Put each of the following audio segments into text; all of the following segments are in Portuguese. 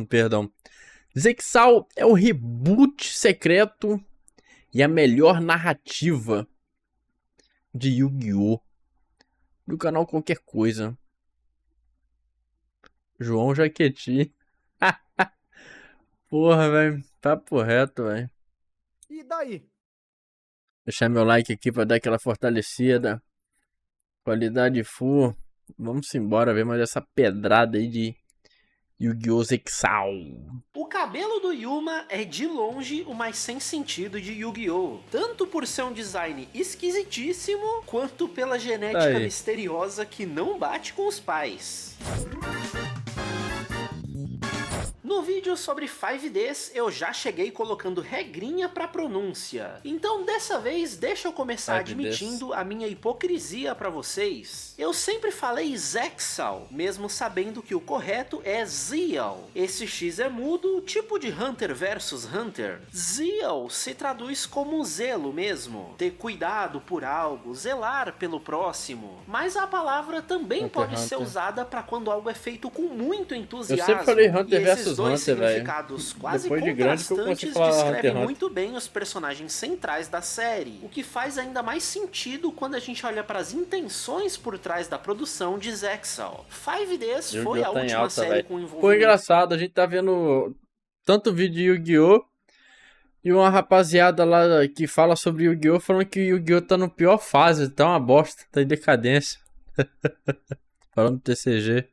Perdão. Zexal é o reboot secreto e a melhor narrativa de Yu-Gi-Oh! Do canal Qualquer Coisa. João Jaqueti. Porra, velho. Papo reto, velho. E daí? Deixar meu like aqui pra dar aquela fortalecida. Qualidade full. Vamos embora ver mais essa pedrada aí de Yu-Gi-Oh! Zexal. O cabelo do Yuma é de longe o mais sem sentido de Yu-Gi-Oh! Tanto por ser um design esquisitíssimo, quanto pela genética Aí. misteriosa que não bate com os pais. No vídeo sobre 5Ds eu já cheguei colocando regrinha pra pronúncia. Então dessa vez deixa eu começar 5Ds. admitindo a minha hipocrisia pra vocês. Eu sempre falei Zexal, mesmo sabendo que o correto é Zeal. Esse X é mudo, tipo de Hunter vs Hunter. Zeal se traduz como zelo mesmo, ter cuidado por algo, zelar pelo próximo. Mas a palavra também Hunter pode x ser Hunter. usada pra quando algo é feito com muito Eu entusiasmo. sempre falei E Hunter esses vs dois Hunter, velho. significados quase Depois de grande que eu contrastantes consigo falar Hunter descrevem x Hunter. muito bem os personagens centrais da série, o que faz ainda mais sentido quando a gente olha para as intenções por trás da produção de Zexal. 5Ds foi a Yu-Gi-Oh! Tá em última alta, série velho. com Pô, envolvimento. engraçado, a gente tá vendo tanto vídeo de Yu-Gi-Oh! E uma rapaziada lá que fala sobre Yu-Gi-Oh! Falando que o Yu-Gi-Oh! Tá no pior fase, tá uma bosta, tá em decadência. Falando do TCG.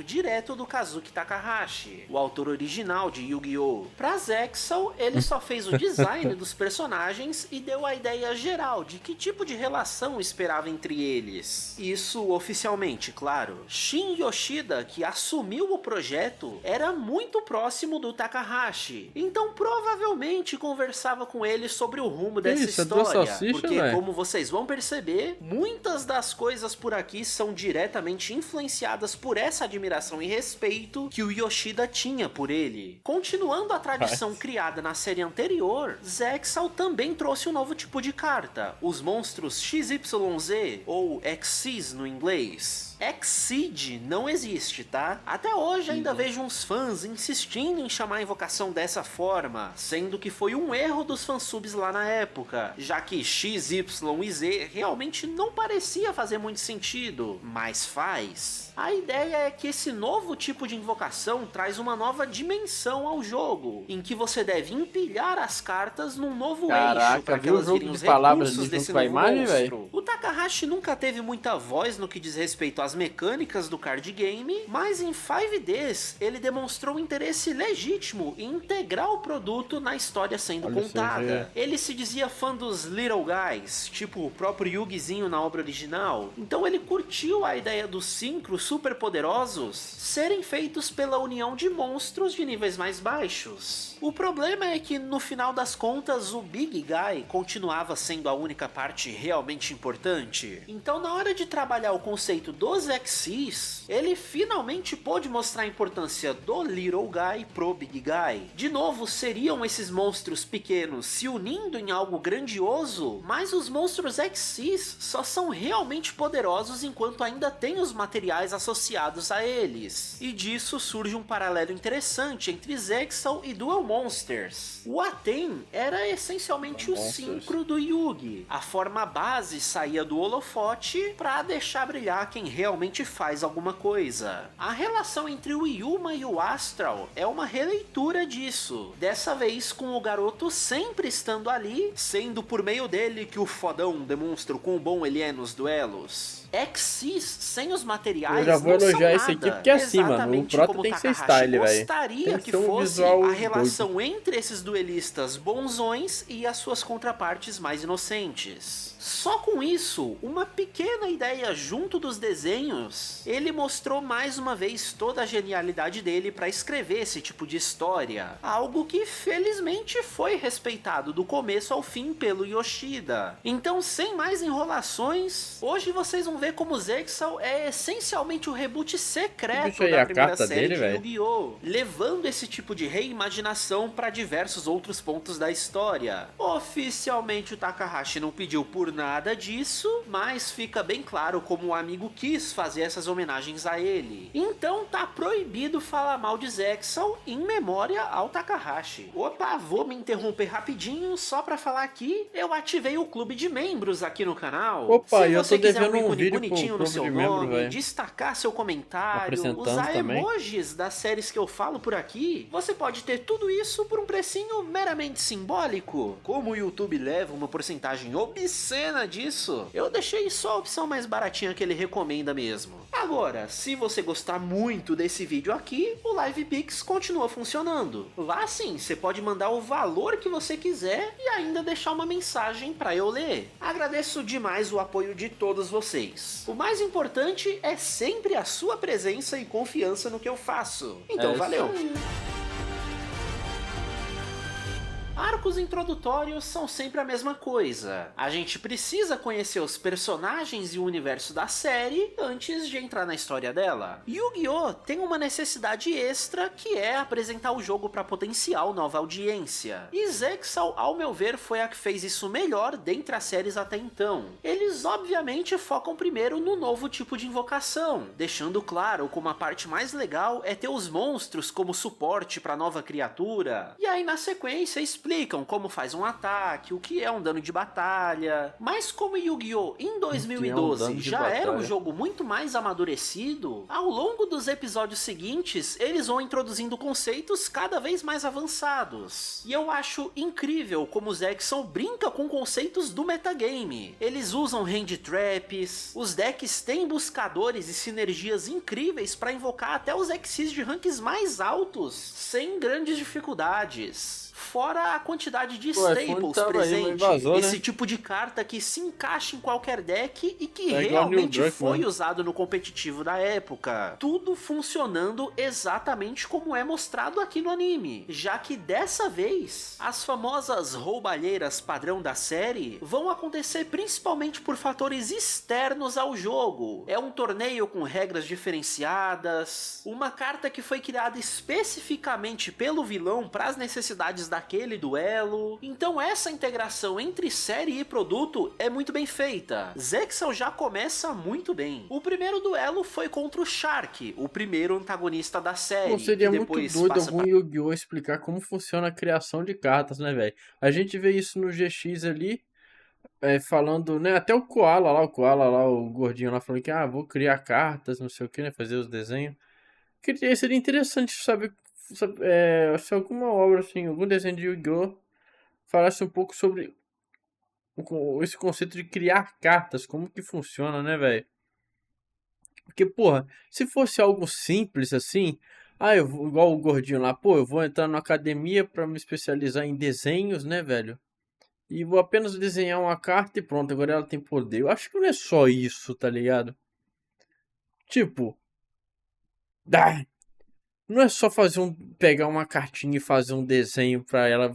Direto do Kazuki Takahashi, o autor original de Yu-Gi-Oh! Pra Zexal, ele só fez o design dos personagens e deu a ideia geral de que tipo de relação esperava entre eles. Isso oficialmente, claro. Shin Yoshida, que assumiu o projeto, era muito próximo do Takahashi, então provavelmente conversava com ele sobre o rumo dessa Isso, é duas história, salsichas, porque véi? como vocês vão perceber, muitas das coisas por aqui são diretamente influenciadas por essa admiração e respeito que o Yoshida tinha por ele. Continuando a tradição criada na série anterior, Zexal também trouxe um novo tipo de carta, os monstros XYZ, ou Xyz no inglês. Exceed não existe, tá? Até hoje ainda vejo uns fãs insistindo em chamar a invocação dessa forma, sendo que foi um erro dos fansubs lá na época, já que X, Y e Z realmente não parecia fazer muito sentido, mas faz. A ideia é que esse novo tipo de invocação traz uma nova dimensão ao jogo, em que você deve empilhar as cartas num novo eixo para que viu o elas jogo virem de os palavras recursos ali desse junto com a novo imagem, monstro. O Takahashi nunca teve muita voz no que diz respeito às mecânicas do card game, mas em 5Ds ele demonstrou um interesse legítimo em integrar o produto na história sendo Olha contada. Ele se dizia fã dos Little Guys, tipo o próprio Yugizinho na obra original, então ele curtiu a ideia dos Synchros super poderosos serem feitos pela união de monstros de níveis mais baixos. O problema é que no final das contas o Big Guy continuava sendo a única parte realmente importante. Então na hora de trabalhar o conceito dos Xyz, ele finalmente pôde mostrar a importância do Little Guy pro Big Guy. De novo, seriam esses monstros pequenos se unindo em algo grandioso, mas os monstros Xyz só são realmente poderosos enquanto ainda tem os materiais associados a eles. E disso surge um paralelo interessante entre Zexal e Duel Monsters. O Aten era essencialmente o Synchro do Yugi. A forma base saía do holofote para deixar brilhar quem realmente faz alguma coisa. A relação entre o Yuma e o Astral é uma releitura disso. Dessa vez com o garoto sempre estando ali, sendo por meio dele que o fodão demonstra o quão bom ele é nos duelos. Xyz sem os materiais Eu já vou não são elogiar nada. esse aqui porque é assim, mano. O Exatamente Prota como tem que ser Takahashi style, velho. gostaria Tem que ser um fosse visual a doido. relação entre esses duelistas bonzões e as suas contrapartes mais inocentes. Só com isso, uma pequena ideia junto dos desenhos, ele mostrou mais uma vez toda a genialidade dele para escrever esse tipo de história. Algo que felizmente foi respeitado do começo ao fim pelo Yoshida. Então, sem mais enrolações, hoje vocês vão ver vê como Zexal é essencialmente o reboot secreto bicho aí, da a primeira carta série dele, de velho. Yu-Gi-Oh!, levando esse tipo de reimaginação para diversos outros pontos da história. Oficialmente o Takahashi não pediu por nada disso, mas fica bem claro como o amigo quis fazer essas homenagens a ele. Então tá proibido falar mal de Zexal em memória ao Takahashi. Opa, vou me interromper rapidinho só pra falar aqui, eu ativei o clube de membros aqui no canal. Opa, Se eu você tô quiser devendo um um ícone vídeo pro bonitinho no clube seu de membro, nome, velho. destacar seu comentário, Apresentando usar também. emojis das séries que eu falo por aqui, você pode ter tudo isso por um precinho meramente simbólico. Como o YouTube leva uma porcentagem obscena disso, eu deixei só a opção mais baratinha que ele recomenda mesmo. Agora, se você gostar muito desse vídeo aqui, o LivePix continua funcionando. Lá sim, você pode mandar o valor que você quiser e ainda deixar uma mensagem para eu ler. Agradeço demais o apoio de todos vocês. O mais importante é sempre a sua presença e confiança no que eu faço. Então, valeu! Arcos introdutórios são sempre a mesma coisa. A gente precisa conhecer os personagens e o universo da série antes de entrar na história dela. Yu-Gi-Oh! Tem uma necessidade extra que é apresentar o jogo para potencial nova audiência. E Zexal, ao meu ver, foi a que fez isso melhor dentre as séries até então. Eles obviamente focam primeiro no novo tipo de invocação, deixando claro como a parte mais legal é ter os monstros como suporte para nova criatura. E aí na sequência explicam como faz um ataque, o que é um dano de batalha. Mas como Yu-Gi-Oh! Em 2012 já era um jogo muito mais amadurecido, ao longo dos episódios seguintes eles vão introduzindo conceitos cada vez mais avançados. E eu acho incrível como o Zexal brinca com conceitos do metagame. Eles usam hand traps, os decks têm buscadores e sinergias incríveis para invocar até os Xyz de ranks mais altos, sem grandes dificuldades. Fora a quantidade de staples presente, esse tipo de carta que se encaixa em qualquer deck e que realmente foi usado no competitivo da época. Tudo funcionando exatamente como é mostrado aqui no anime, já que dessa vez, as famosas roubalheiras padrão da série vão acontecer principalmente por fatores externos ao jogo. É um torneio com regras diferenciadas, uma carta que foi criada especificamente pelo vilão para as necessidades daquele duelo. Então essa integração entre série e produto é muito bem feita. Zexal já começa muito bem. O primeiro duelo foi contra o Shark, o primeiro antagonista da série. Pô, seria muito doido algum Yu-Gi-Oh! Explicar como funciona a criação de cartas, né, velho? A gente vê isso no GX ali, falando, né, até o Koala lá, o gordinho lá, falando que, vou criar cartas, não sei o que, né, fazer os desenhos. Seria interessante saber se alguma obra, assim, algum desenho de Yu-Gi-Oh! Falasse um pouco sobre esse conceito de criar cartas, como que funciona, né, velho? Porque, porra, se fosse algo simples assim, igual o gordinho lá, eu vou entrar na academia pra me especializar em desenhos, né, velho? E vou apenas desenhar uma carta e pronto, agora ela tem poder. Eu acho que não é só isso, tá ligado? Tipo, não é só pegar uma cartinha e fazer um desenho pra ela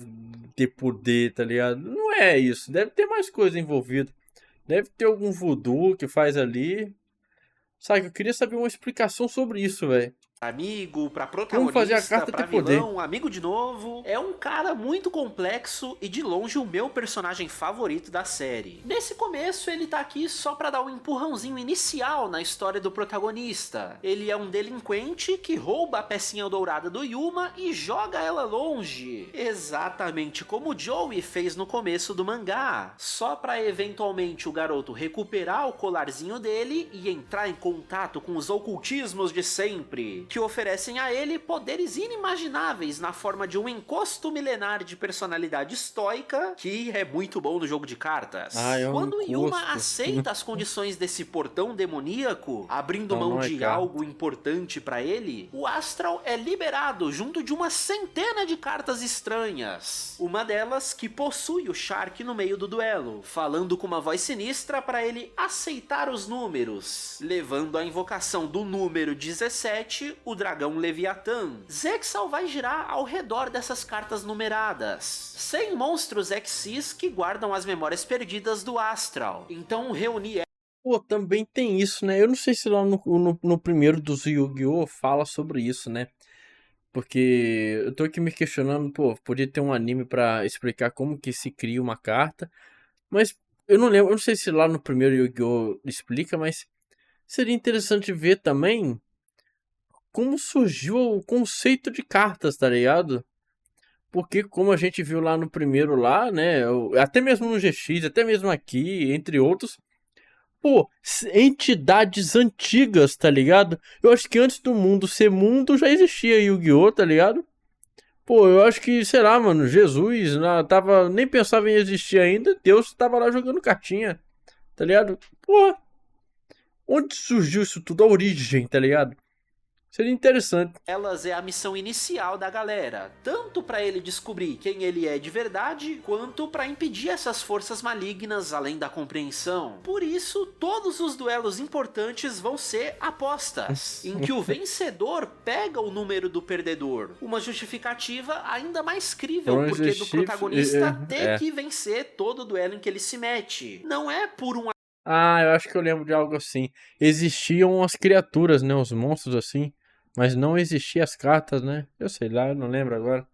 ter poder, tá ligado? Não é isso, deve ter mais coisa envolvida. Deve ter algum voodoo que faz ali. Sabe, eu queria saber uma explicação sobre isso, velho. Amigo, pra Como fazer a protagonista, carta pra ter poder? vilão, amigo de novo. É um cara muito complexo e de longe o meu personagem favorito da série. Nesse começo ele tá aqui só pra dar um empurrãozinho inicial na história do protagonista. Ele é um delinquente que rouba a pecinha dourada do Yuma e joga ela longe. Exatamente como o Joey fez no começo do mangá. Só pra eventualmente o garoto recuperar o colarzinho dele e entrar em contato com os ocultismos de sempre, que oferecem a ele poderes inimagináveis na forma de um encosto milenar de personalidade estoica, que é muito bom no jogo de cartas. Quando Yuma aceita as condições desse portão demoníaco, abrindo mão de algo importante pra ele, o Astral é liberado junto de uma centena de cartas estranhas. Uma delas que possui o Shark no meio do duelo, falando com uma voz sinistra para ele aceitar os números, levando a invocação do número 17, o dragão Leviatã. Zexal vai girar ao redor dessas cartas numeradas, 100 monstros Xyz que guardam as memórias perdidas do Astral. Então reunir Pô, também tem isso, né? Eu não sei se lá no primeiro dos Yu-Gi-Oh! Fala sobre isso, né? Porque eu tô aqui me questionando, pô, podia ter um anime pra explicar como que se cria uma carta, mas eu não lembro, eu não sei se lá no primeiro Yu-Gi-Oh! Explica, mas seria interessante ver também como surgiu o conceito de cartas, tá ligado? Porque como a gente viu lá no primeiro lá, né, até mesmo no GX, até mesmo aqui, entre outros, pô, entidades antigas, tá ligado? Eu acho que antes do mundo ser mundo já existia Yu-Gi-Oh, tá ligado? Pô, eu acho que, sei lá, mano, Jesus tava, nem pensava em existir ainda, Deus tava lá jogando cartinha, tá ligado? Pô, onde surgiu isso tudo? A origem, tá ligado? Seria interessante. Elas é a missão inicial da galera, tanto para ele descobrir quem ele é de verdade, quanto para impedir essas forças malignas além da compreensão. Por isso, todos os duelos importantes vão ser apostas, em que o vencedor pega o número do perdedor. Uma justificativa ainda mais crível, porque do protagonista ter que vencer todo o duelo em que ele se mete. Não é por um Ah, eu acho que eu lembro de algo assim. Existiam as criaturas, né? Os monstros assim. Mas não existiam as cartas, né? Eu sei lá, eu não lembro agora.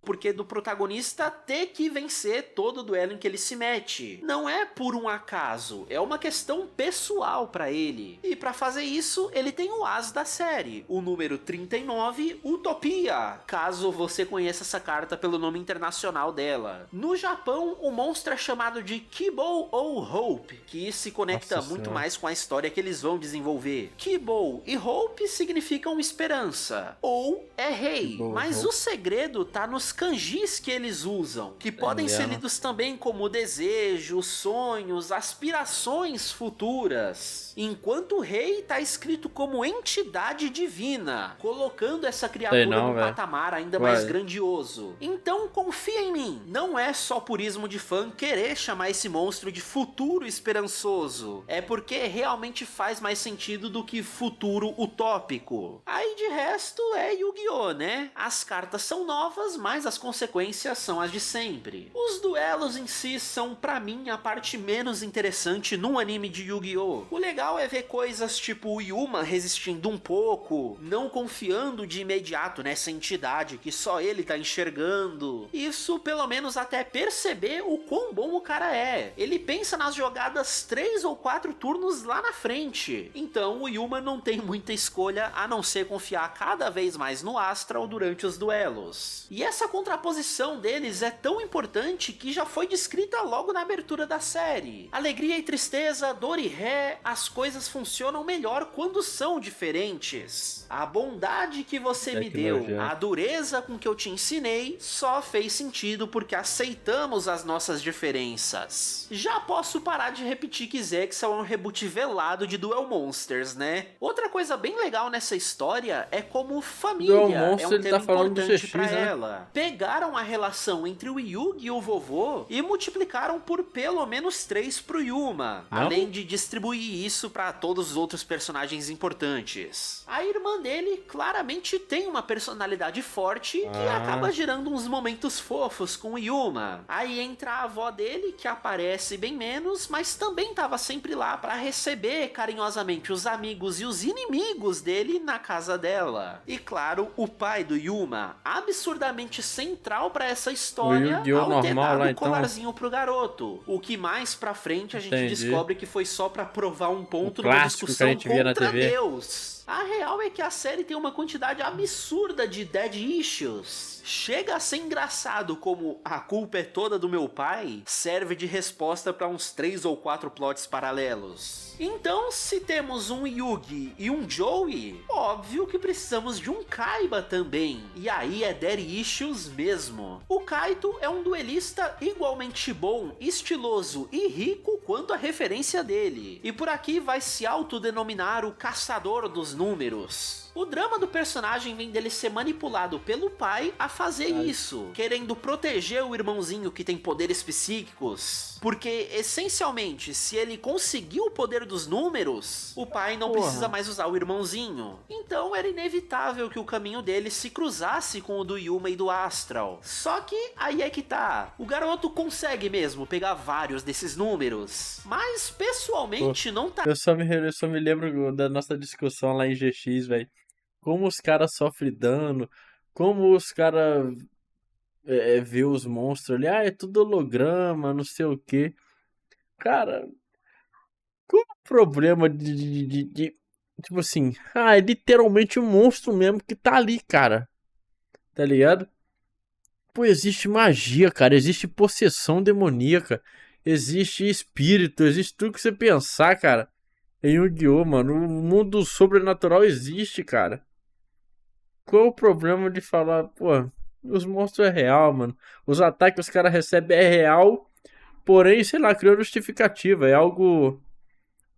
porque do protagonista ter que vencer todo duelo em que ele se mete. Não é por um acaso, é uma questão pessoal para ele. E para fazer isso, ele tem o as da série, o número 39, Utopia, caso você conheça essa carta pelo nome internacional dela. No Japão, o monstro é chamado de Kibo ou Hope, que se conecta muito mais com a história que eles vão desenvolver. Kibo e Hope significam esperança, ou é rei, mas o segredo tá nos kanjis que eles usam, que podem ser lidos também como desejos, sonhos, aspirações futuras. Enquanto o rei tá escrito como entidade divina, colocando essa criatura num patamar ainda mais grandioso. Então confia em mim, não é só purismo de fã querer chamar esse monstro de futuro esperançoso, é porque realmente faz mais sentido do que futuro utópico. Aí de resto é Yu-Gi-Oh, né? As cartas são novas, mas as consequências são as de sempre. Os duelos em si são, pra mim, a parte menos interessante num anime de Yu-Gi-Oh! O legal é ver coisas tipo o Yuma resistindo um pouco, não confiando de imediato nessa entidade que só ele tá enxergando. Isso pelo menos até perceber o quão bom o cara é. Ele pensa nas jogadas 3 ou 4 turnos lá na frente. Então o Yuma não tem muita escolha a não ser confiar cada vez mais no Astral durante os duelos. E essa contraposição deles é tão importante que já foi descrita logo na abertura da série. Alegria e tristeza, dor e ré, as coisas funcionam melhor quando são diferentes. A bondade que você me deu, a dureza com que eu te ensinei, só fez sentido porque aceitamos as nossas diferenças. Já posso parar de repetir que Zexal é um reboot velado de Duel Monsters, né? Outra coisa bem legal nessa história é como família é um tema importante pra ela. Pegaram a relação entre o Yugi e o vovô e multiplicaram por pelo menos 3 pro Yuma, além de distribuir isso pra todos os outros personagens importantes. A irmã dele claramente tem uma personalidade forte que acaba gerando uns momentos fofos com o Yuma. Aí entra a avó dele, que aparece bem menos, mas também estava sempre lá para receber carinhosamente os amigos e os inimigos dele na casa dela. E claro, o pai do Yuma, absurdamente central para essa história, ao ter dado o colarzinho pro garoto. O que mais pra frente a gente descobre que foi só para provar um ponto numa discussão contra Deus. A real é que a série tem uma quantidade absurda de dead issues. Chega a ser engraçado como a culpa é toda do meu pai serve de resposta para uns 3 ou 4 plots paralelos. Então, se temos um Yugi e um Joey, óbvio que precisamos de um Kaiba também. E aí é dead issues mesmo. O Kaito é um duelista igualmente bom, estiloso e rico quanto a referência dele. E por aqui vai se autodenominar o caçador dos números. O drama do personagem vem dele ser manipulado pelo pai a fazer isso, querendo proteger o irmãozinho que tem poderes psíquicos. Porque, essencialmente, se ele conseguir o poder dos números, o pai não precisa mais usar o irmãozinho. Então era inevitável que o caminho dele se cruzasse com o do Yuma e do Astral. Só que aí é que tá. O garoto consegue mesmo pegar vários desses números, mas pessoalmente não tá. Eu só me lembro da nossa discussão lá em GX, velho. Como os caras sofrem dano, como os caras vê os monstros ali, é tudo holograma, não sei o que. Cara, qual o problema tipo assim, é literalmente um monstro mesmo que tá ali, cara. Tá ligado? Pô, existe magia, cara, existe possessão demoníaca, existe espírito, existe tudo que você pensar, cara. Em Yu-Gi-Oh, mano, o mundo sobrenatural existe, cara. Qual o problema de falar, pô, os monstros é real, mano. Os ataques que os caras recebem é real, porém, sei lá, criou justificativa. É algo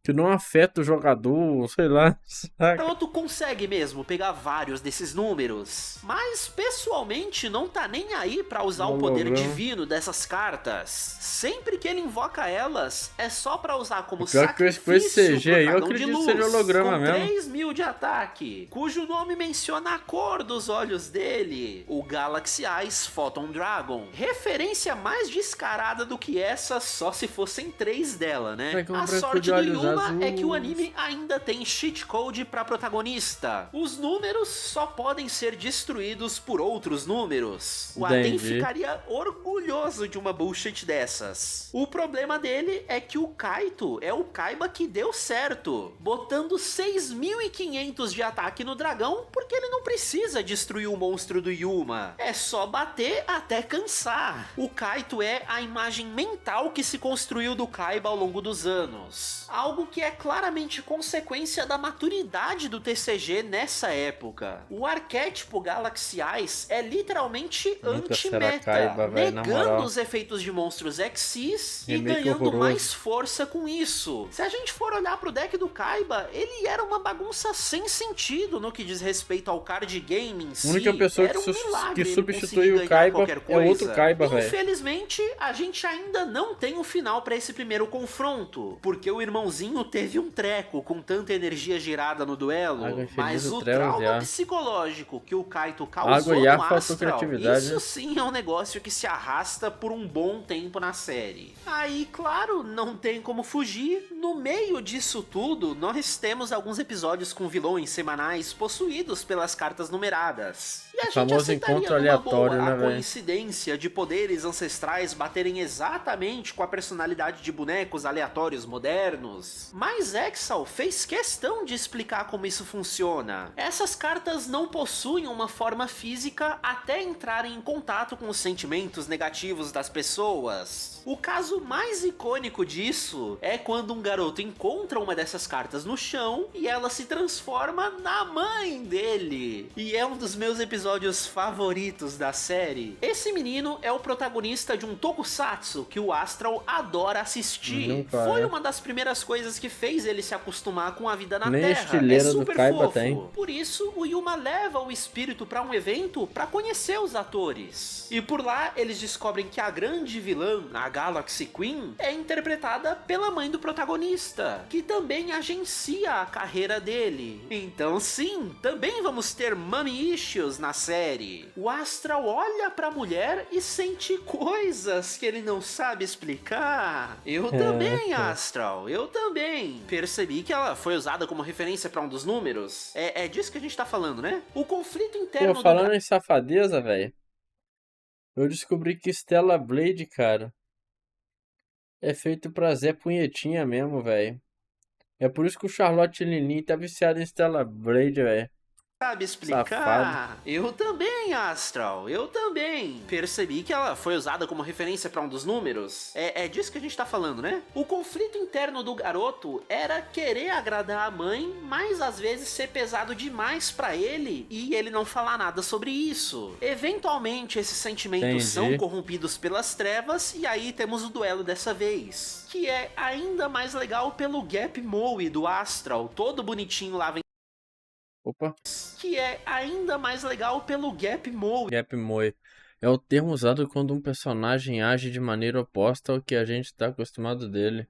que não afeta o jogador, sei lá, saca? Garoto consegue mesmo pegar vários desses números, mas pessoalmente não tá nem aí pra usar o poder divino dessas cartas. Sempre que ele invoca elas, é só pra usar como sacrifício com esse CG aí, eu dragão acredito de que seja luz, holograma com mesmo. 3.000 de ataque, cujo nome menciona a cor dos olhos dele, o Galaxy Eyes Photon Dragon. Referência mais descarada do que essa, só se fossem 3 dela, né? A sorte do Yuma é que o anime ainda tem cheat code pra protagonista. Os números só podem ser destruídos por outros números. O Aden ficaria orgulhoso de uma bullshit dessas. O problema dele é que o Kaito é o Kaiba que deu certo, botando 6.500 de ataque no dragão porque ele não precisa destruir o monstro do Yuma. É só bater até cansar. O Kaito é a imagem mental que se construiu do Kaiba ao longo dos anos. Algo que é claramente consequência da maturidade do TCG nessa época. O arquétipo Galaxy Eyes é literalmente anti-meta, negando os efeitos de monstros Xyz e ganhando mais força com isso. Se a gente for olhar pro deck do Kaiba, ele era uma bagunça sem sentido no que diz respeito ao card game em si. A única pessoa que substitui o Kaiba é outro Kaiba, velho. Infelizmente, a gente ainda não tem o final pra esse primeiro confronto, porque o irmãozinho teve um treco com tanta energia girada no duelo, mas o trauma psicológico que o Kaito causou no Astral, isso sim é um negócio que se arrasta por um bom tempo na série. Aí, claro, não tem como fugir, no meio disso tudo, nós temos alguns episódios com vilões semanais possuídos pelas cartas numeradas. E a gente aceitaria numa boa a coincidência de poderes ancestrais baterem exatamente com a personalidade de bonecos aleatórios modernos. Mas Exal fez questão de explicar como isso funciona. Essas cartas não possuem uma forma física até entrarem em contato com os sentimentos negativos das pessoas. O caso mais icônico disso é quando um garoto encontra uma dessas cartas no chão e ela se transforma na mãe dele. E é um dos meus episódios favoritos da série. Esse menino é o protagonista de um tokusatsu que o Astral adora assistir. Foi uma das primeiras coisas que fez ele se acostumar com a vida na Terra. É super fofo. Por isso, o Yuma leva o espírito para um evento para conhecer os atores. E por lá, eles descobrem que a grande vilã, a Galaxy Queen, é interpretada pela mãe do protagonista, que também agencia a carreira dele. Então sim, também vamos ter mommy issues na série. O Astral olha pra mulher e sente coisas que ele não sabe explicar. Eu também, Astral, eu também. Percebi que ela foi usada como referência pra um dos números. É disso que a gente tá falando, né? O conflito interno... Pô, falando em safadeza, velho, eu descobri que Stella Blade, cara, é feito pra Zé Punhetinha mesmo, velho. É por isso que o Charlotte Linin tá viciado em Stella Blade, velho. Sabe explicar? Safado. Eu também, Astral, eu também. Percebi que ela foi usada como referência pra um dos números. É disso que a gente tá falando, né? O conflito interno do garoto era querer agradar a mãe, mas às vezes ser pesado demais pra ele e ele não falar nada sobre isso. Eventualmente esses sentimentos são corrompidos pelas trevas e aí temos o duelo dessa vez, que é ainda mais legal pelo Gap Moe do Astral, todo bonitinho lá Opa, que é ainda mais legal pelo Gap Mode. Gap Moe. É o termo usado quando um personagem age de maneira oposta ao que a gente tá acostumado dele.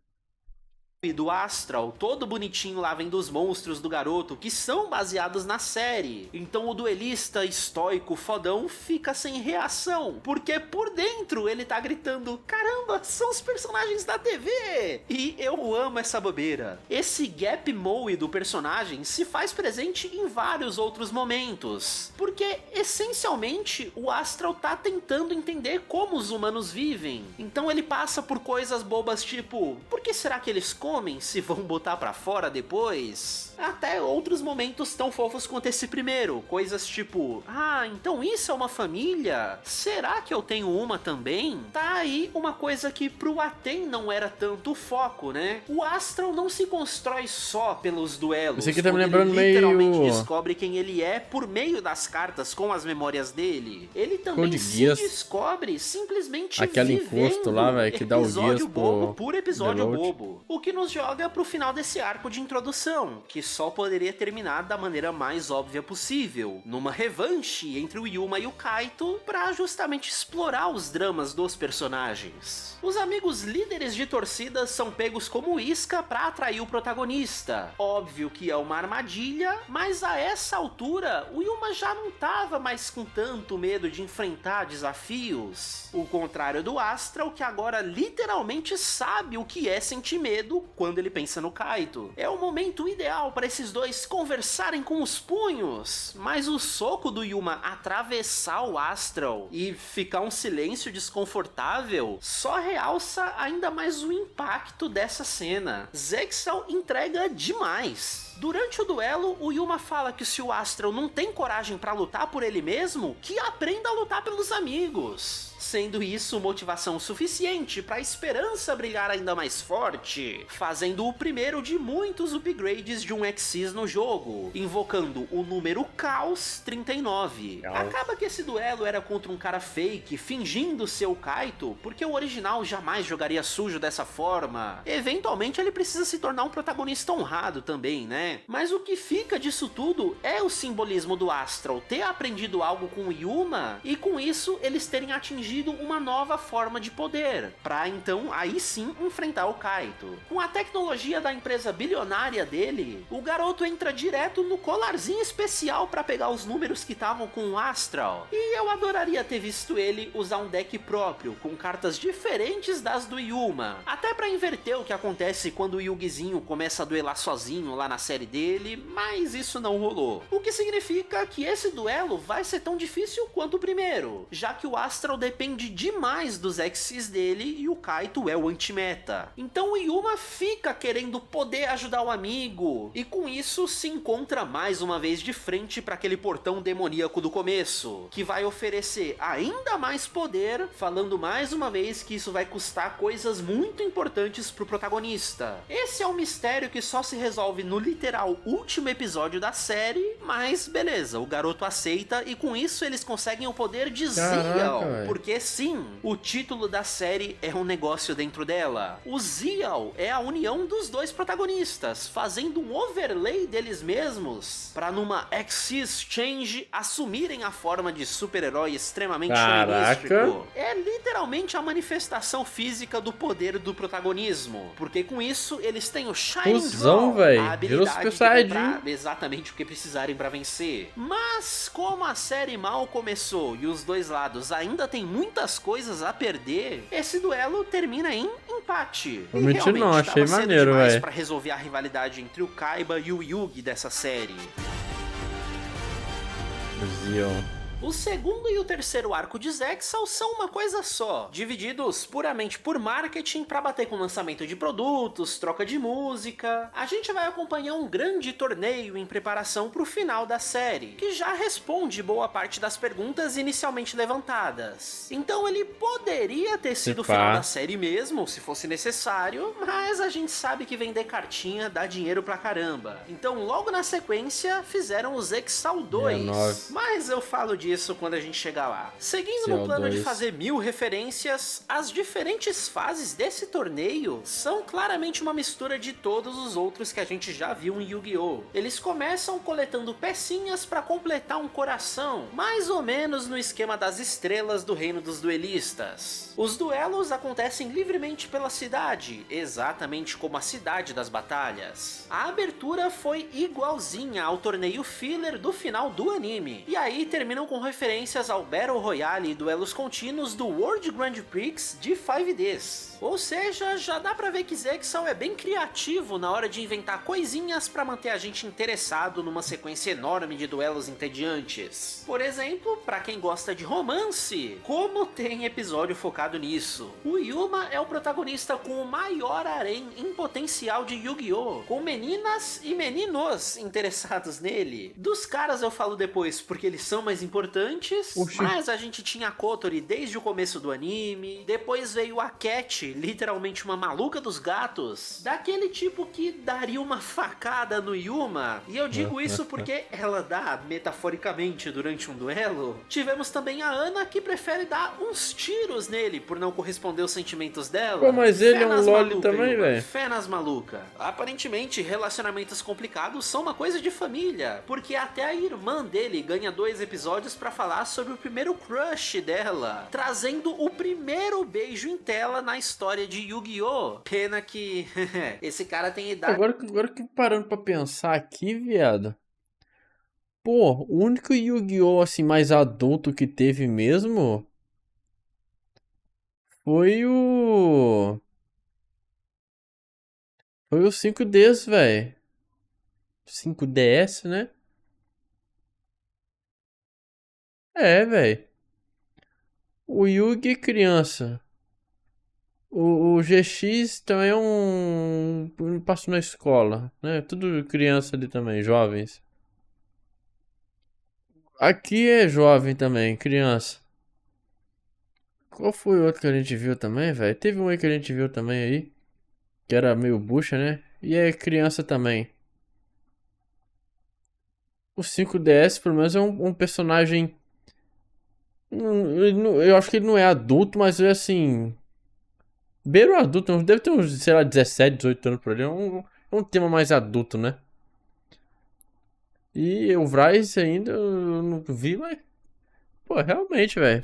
Do Astral, todo bonitinho lá vem dos monstros do garoto, que são baseados na série. Então o duelista estoico fodão fica sem reação, porque por dentro ele tá gritando: caramba, são os personagens da TV! E eu amo essa bobeira. Esse gap moe do personagem se faz presente em vários outros momentos, porque essencialmente o Astral tá tentando entender como os humanos vivem. Então ele passa por coisas bobas tipo: por que será que eles comem se vão botar pra fora depois? Até outros momentos tão fofos quanto esse primeiro, coisas tipo: ah, então isso é uma família? Será que eu tenho uma também? Tá aí uma coisa que pro Aten não era tanto o foco, né? O Astral não se constrói só pelos duelos. Esse aqui tá me onde lembrando ele literalmente meio... descobre quem ele é por meio das cartas com as memórias dele. Ele também Code se Geass. descobre simplesmente Aquele vivendo encosto lá, velho, que dá o episódio Geass bobo pro por episódio Deload. bobo. O que nos joga pro final desse arco de introdução, que só poderia terminar da maneira mais óbvia possível, numa revanche entre o Yuma e o Kaito pra justamente explorar os dramas dos personagens. Os amigos líderes de torcida são pegos como isca pra atrair o protagonista. Óbvio que é uma armadilha, mas a essa altura o Yuma já não tava mais com tanto medo de enfrentar desafios. O contrário do Astral, que agora literalmente sabe o que é sentir medo quando ele pensa no Kaito. É o momento ideal para esses dois conversarem com os punhos, mas o soco do Yuma atravessar o Astral e ficar um silêncio desconfortável só realça ainda mais o impacto dessa cena. Zexal entrega demais. Durante o duelo, o Yuma fala que se o Astral não tem coragem pra lutar por ele mesmo, que aprenda a lutar pelos amigos. Sendo isso motivação suficiente para a esperança brilhar ainda mais forte, fazendo o primeiro de muitos upgrades de um Xyz no jogo, invocando o número Caos 39. Acaba que esse duelo era contra um cara fake, fingindo ser o Kaito, porque o original jamais jogaria sujo dessa forma. Eventualmente ele precisa se tornar um protagonista honrado também, né? Mas o que fica disso tudo é o simbolismo do Astral ter aprendido algo com o Yuma, e com isso eles terem atingido uma nova forma de poder, pra então aí sim enfrentar o Kaito. Com a tecnologia da empresa bilionária dele, o garoto entra direto no colarzinho especial pra pegar os números que estavam com o Astral. E eu adoraria ter visto ele usar um deck próprio, com cartas diferentes das do Yuma, até pra inverter o que acontece quando o Yugizinho começa a duelar sozinho lá na série dele, mas isso não rolou. O que significa que esse duelo vai ser tão difícil quanto o primeiro, já que o Astral depende demais dos Xyz dele e o Kaito é o anti-meta. Então o Yuma fica querendo poder ajudar o amigo, e com isso se encontra mais uma vez de frente para aquele portão demoníaco do começo, que vai oferecer ainda mais poder, falando mais uma vez que isso vai custar coisas muito importantes pro protagonista. Esse é um mistério que só se resolve no literal último episódio da série, mas beleza, o garoto aceita e com isso eles conseguem o poder de Zeal, porque sim, o título da série é um negócio dentro dela. O Zeal é a união dos dois protagonistas, fazendo um overlay deles mesmos, pra numa Xyz Change assumirem a forma de super-herói extremamente místico. É literalmente a manifestação física do poder do protagonismo, porque com isso eles têm o Shining Draw, a habilidade de comprar exatamente o que precisarem pra vencer. Mas como a série mal começou e os dois lados ainda têm muitas coisas a perder, esse duelo termina em empate. Realmente não, achei maneiro, velho, pra resolver a rivalidade entre o Kaiba e o Yugi dessa série. O segundo e o terceiro arco de Zexal são uma coisa só, divididos puramente por marketing para bater com lançamento de produtos, troca de música. A gente vai acompanhar um grande torneio em preparação para o final da série, que já responde boa parte das perguntas inicialmente levantadas. Então ele poderia ter sido o final da série mesmo, se fosse necessário, mas a gente sabe que vender cartinha dá dinheiro pra caramba. Então logo na sequência fizeram o Zexal 2, mas eu falo disso disso quando a gente chegar lá. Seguindo no CO2. plano de fazer 1000 referências, as diferentes fases desse torneio são claramente uma mistura de todos os outros que a gente já viu em Yu-Gi-Oh! Eles começam coletando pecinhas para completar um coração, mais ou menos no esquema das estrelas do reino dos duelistas. Os duelos acontecem livremente pela cidade, exatamente como a cidade das batalhas. A abertura foi igualzinha ao torneio filler do final do anime, e aí terminam com referências ao Battle Royale e duelos contínuos do World Grand Prix de 5Ds. Ou seja, já dá pra ver que Zexal é bem criativo na hora de inventar coisinhas pra manter a gente interessado numa sequência enorme de duelos entediantes. Por exemplo, pra quem gosta de romance, como tem episódio focado nisso? O Yuma é o protagonista com o maior harém em potencial de Yu-Gi-Oh! Com meninas e meninos interessados nele. Dos caras eu falo depois porque eles são mais importantes, mas a gente tinha a Kotori desde o começo do anime, depois veio a Cat, literalmente uma maluca dos gatos, daquele tipo que daria uma facada no Yuma, e eu digo isso porque ela dá metaforicamente durante um duelo. Tivemos também a Ana, que prefere dar uns tiros nele por não corresponder aos sentimentos dela. Pô, mas ele é um loli também, velho. Fé nas maluca. Aparentemente, relacionamentos complicados são uma coisa de família, porque até a irmã dele ganha 2 episódios pra falar sobre o primeiro crush dela, trazendo o primeiro beijo em tela na história de Yu-Gi-Oh! Pena que esse cara tem idade. Agora que parando pra pensar aqui, viado. Pô, o único Yu-Gi-Oh! Assim, mais adulto que teve mesmo foi o. Foi o 5Ds, velho. 5DS, né? É, velho. O Yugi criança. O GX também é um. Passou na escola, né? Tudo criança ali também, jovens. Aqui é jovem também, criança. Qual foi o outro que a gente viu também, velho? Teve um aí que a gente viu também aí. Que era meio bucha, né? E é criança também. O 5DS, pelo menos, é um personagem. Eu acho que ele não é adulto, mas é assim. Beiro adulto, deve ter uns, sei lá, 17, 18 anos por ali. É um tema mais adulto, né? E o Bryce ainda eu não vi, mas. Pô, realmente, velho.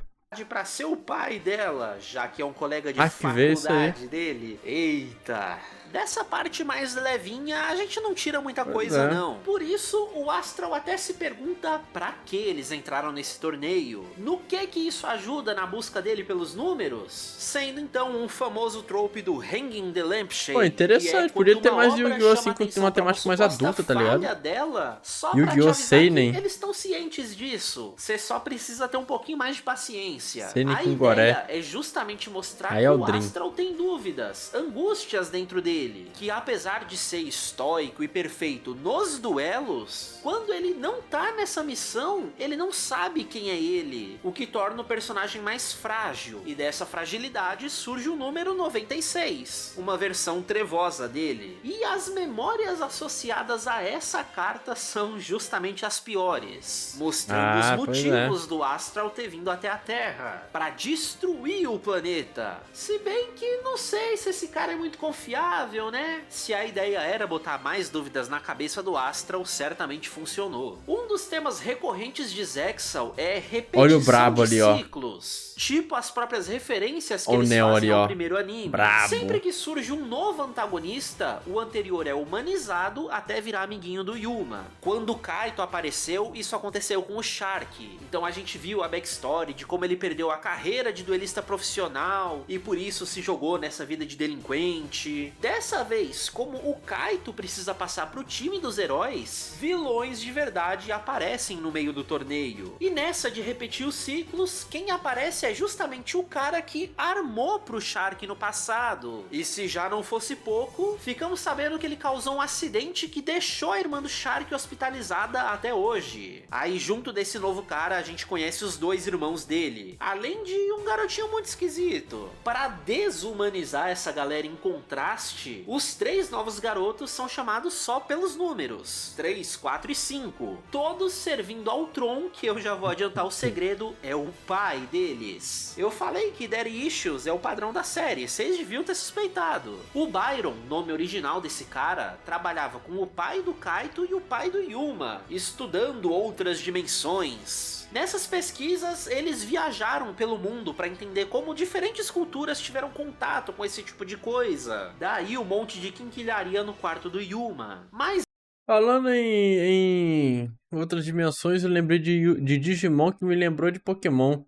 Pra ser o pai dela, já que é um colega de Ah, que veio isso aí. faculdade dele. Eita! Dessa parte mais levinha, a gente não tira muita Pois coisa é. não. Por isso, o Astral até se pergunta pra que eles entraram nesse torneio. No que isso ajuda na busca dele pelos números? Sendo então um famoso trope do Hanging the Lampshade. Pô, interessante, podia ter mais Yu-Gi-Oh! Assim, com uma temática mais adulta, tá ligado? Dela, só Yu-Gi-Oh! pra te avisar Seinen. que eles estão cientes disso. Você só precisa ter um pouquinho mais de paciência. Seinen A com ideia Goré. é justamente mostrar Aí que é o o Dream. Astral tem dúvidas, angústias dentro dele, que apesar de ser estoico e perfeito nos duelos, quando ele não tá nessa missão, ele não sabe quem é ele, o que torna o personagem mais frágil, e dessa fragilidade surge o número 96, uma versão trevosa dele. E as memórias associadas a essa carta são justamente as piores, mostrando os pois é. motivos do Astral ter vindo até a Terra, para destruir o planeta. Se bem que não sei se esse cara é muito confiável, né? Se a ideia era botar mais dúvidas na cabeça do Astral, certamente funcionou. Um dos temas recorrentes de Zexal é repetição Olha o brabo de ali, ó. ciclos. Tipo as próprias referências que Olha o eles Neo fazem ali, ao ó. primeiro anime. Brabo. Sempre que surge um novo antagonista, o anterior é humanizado até virar amiguinho do Yuma. Quando o Kaito apareceu, isso aconteceu com o Shark. Então a gente viu a backstory de como ele perdeu a carreira de duelista profissional e por isso se jogou nessa vida de delinquente. Dessa vez, como o Kaito precisa passar pro time dos heróis, vilões de verdade aparecem no meio do torneio. E nessa de repetir os ciclos, quem aparece é justamente o cara que armou pro Shark no passado. E se já não fosse pouco, ficamos sabendo que ele causou um acidente que deixou a irmã do Shark hospitalizada até hoje. Aí junto desse novo cara, a gente conhece os 2 irmãos dele, além de um garotinho muito esquisito. Para desumanizar essa galera em contraste, parte, os 3 novos garotos são chamados só pelos números, 3, 4 e 5, todos servindo ao Tron, que eu já vou adiantar o segredo, é o pai deles. Eu falei que Daddy Issues é o padrão da série, vocês deviam ter suspeitado. O Byron, nome original desse cara, trabalhava com o pai do Kaito e o pai do Yuma, estudando outras dimensões. Nessas pesquisas, eles viajaram pelo mundo para entender como diferentes culturas tiveram contato com esse tipo de coisa. Daí um monte de quinquilharia no quarto do Yuma. Mas Falando em outras dimensões, eu lembrei de Digimon, que me lembrou de Pokémon.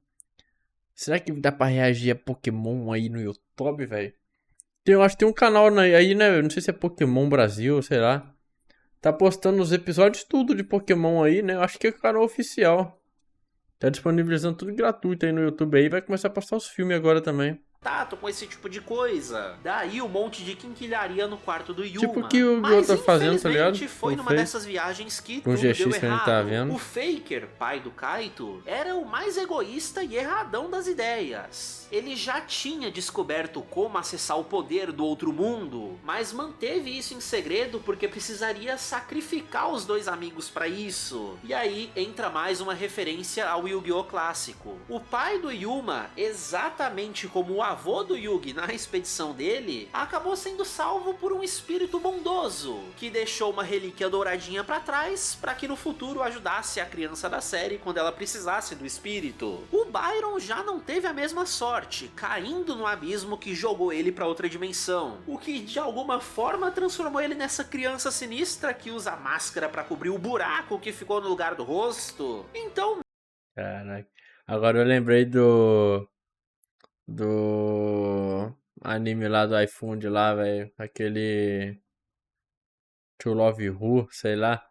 Será que dá pra reagir a Pokémon aí no YouTube, velho? Eu acho que tem um canal aí, né? Não sei se é Pokémon Brasil, sei lá. Tá postando os episódios tudo de Pokémon aí, né? Eu acho que é o canal oficial. Tá disponibilizando tudo gratuito aí no YouTube aí. Vai começar a postar os filmes agora também. contato com esse tipo de coisa. Daí um monte de quinquilharia no quarto do Yuma. Tipo o que o Yu tá fazendo, tá ligado? Foi numa dessas viagens que com tudo GX deu que a gente errado. tá vendo. O Faker, pai do Kaito, era o mais egoísta e erradão das ideias. Ele já tinha descoberto como acessar o poder do outro mundo, mas manteve isso em segredo porque precisaria sacrificar os 2 amigos para isso. E aí entra mais uma referência ao Yu-Gi-Oh! Clássico. O pai do Yuma, exatamente como o avô do Yugi na expedição dele, acabou sendo salvo por um espírito bondoso, que deixou uma relíquia douradinha para trás, para que no futuro ajudasse a criança da série quando ela precisasse do espírito. O Byron já não teve a mesma sorte, caindo no abismo que jogou ele para outra dimensão, o que de alguma forma transformou ele nessa criança sinistra que usa máscara para cobrir o buraco que ficou no lugar do rosto. Então, caraca. Agora eu lembrei do anime lá do iFund lá, velho. Aquele To Love Who, sei lá.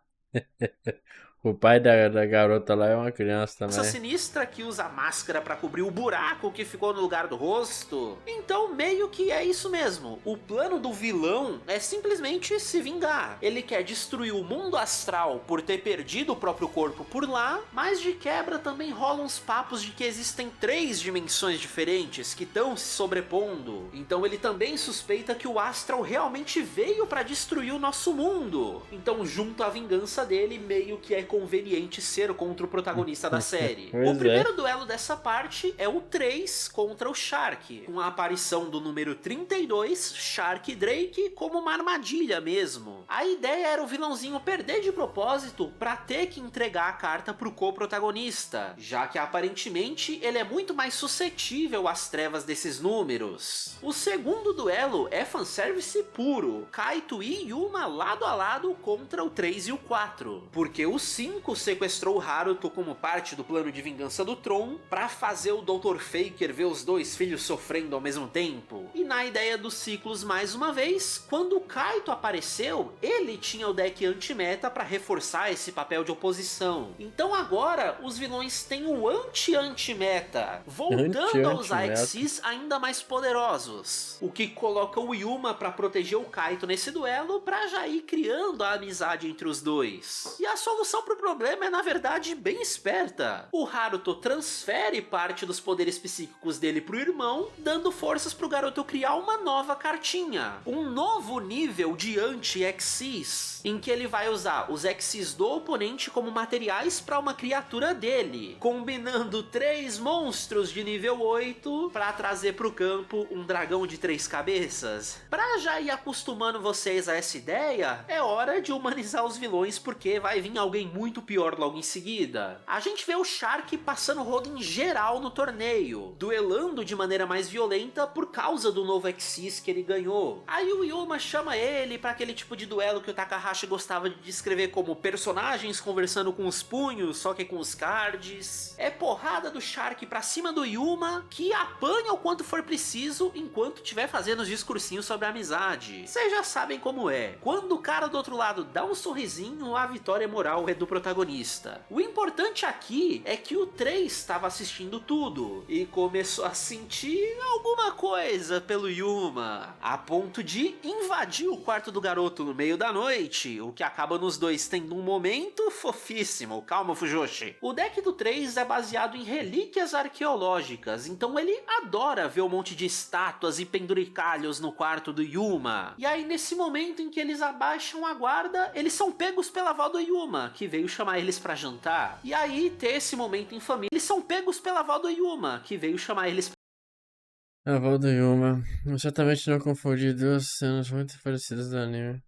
O pai da garota lá é uma criança também. essa sinistra que usa máscara pra cobrir o buraco que ficou no lugar do rosto. Então meio que é isso mesmo. O plano do vilão é simplesmente se vingar. Ele quer destruir o mundo astral por ter perdido o próprio corpo por lá, mas de quebra também rolam uns papos de que existem 3 dimensões diferentes que estão se sobrepondo. Então ele também suspeita que o astral realmente veio pra destruir o nosso mundo. Então junto à vingança dele, meio que é conveniente ser contra o protagonista da série. O primeiro duelo dessa parte é o 3 contra o Shark, com a aparição do número 32, Shark Drake, como uma armadilha mesmo. A ideia era o vilãozinho perder de propósito pra ter que entregar a carta pro co-protagonista, já que aparentemente ele é muito mais suscetível às trevas desses números. O segundo duelo é fanservice puro, Kaito e Yuma lado a lado contra o 3 e o 4, porque o 5 sequestrou o Haruto como parte do plano de vingança do Tron pra fazer o Dr. Faker ver os 2 filhos sofrendo ao mesmo tempo. E na ideia dos ciclos mais uma vez, quando o Kaito apareceu, ele tinha o deck anti-meta pra reforçar esse papel de oposição. Então agora os vilões têm o anti-anti-meta, voltando a usar Xyz ainda mais poderosos. O que coloca o Yuma pra proteger o Kaito nesse duelo pra já ir criando a amizade entre os dois. E a solução pro problema é na verdade bem esperta. O Haruto transfere parte dos poderes psíquicos dele pro irmão, dando forças pro garoto criar uma nova cartinha, um novo nível de anti-Xyz, em que ele vai usar os Xyz do oponente como materiais para uma criatura dele, combinando 3 monstros de nível 8 para trazer pro campo um dragão de 3 cabeças. Pra já ir acostumando vocês a essa ideia, é hora de humanizar os vilões, porque vai vir alguém muito pior logo em seguida. A gente vê o Shark passando rodo em geral no torneio, duelando de maneira mais violenta por causa do novo Xyz que ele ganhou. Aí o Yuma chama ele para aquele tipo de duelo que o Takahashi gostava de descrever como personagens conversando com os punhos, só que com os cards. É porrada do Shark pra cima do Yuma, que apanha o quanto for preciso enquanto estiver fazendo os discursinhos sobre a amizade. Vocês já sabem como é. Quando o cara do outro lado dá um sorrisinho, a vitória moral é do protagonista. O importante aqui é que o 3 estava assistindo tudo e começou a sentir alguma coisa pelo Yuma, a ponto de invadir o quarto do garoto no meio da noite, o que acaba nos dois tendo um momento fofíssimo. Calma, Fujoshi. O deck do 3 é baseado em relíquias arqueológicas, então ele adora ver um monte de estátuas e penduricalhos no quarto do Yuma. E aí, nesse momento em que eles abaixam a guarda, eles são pegos pela avó do Yuma, que veio chamar eles pra jantar. E aí, ter esse momento em família, eles são pegos pela avó do Yuma, que veio chamar eles A avó do Yuma. Certamente não confundi duas cenas muito parecidas do anime.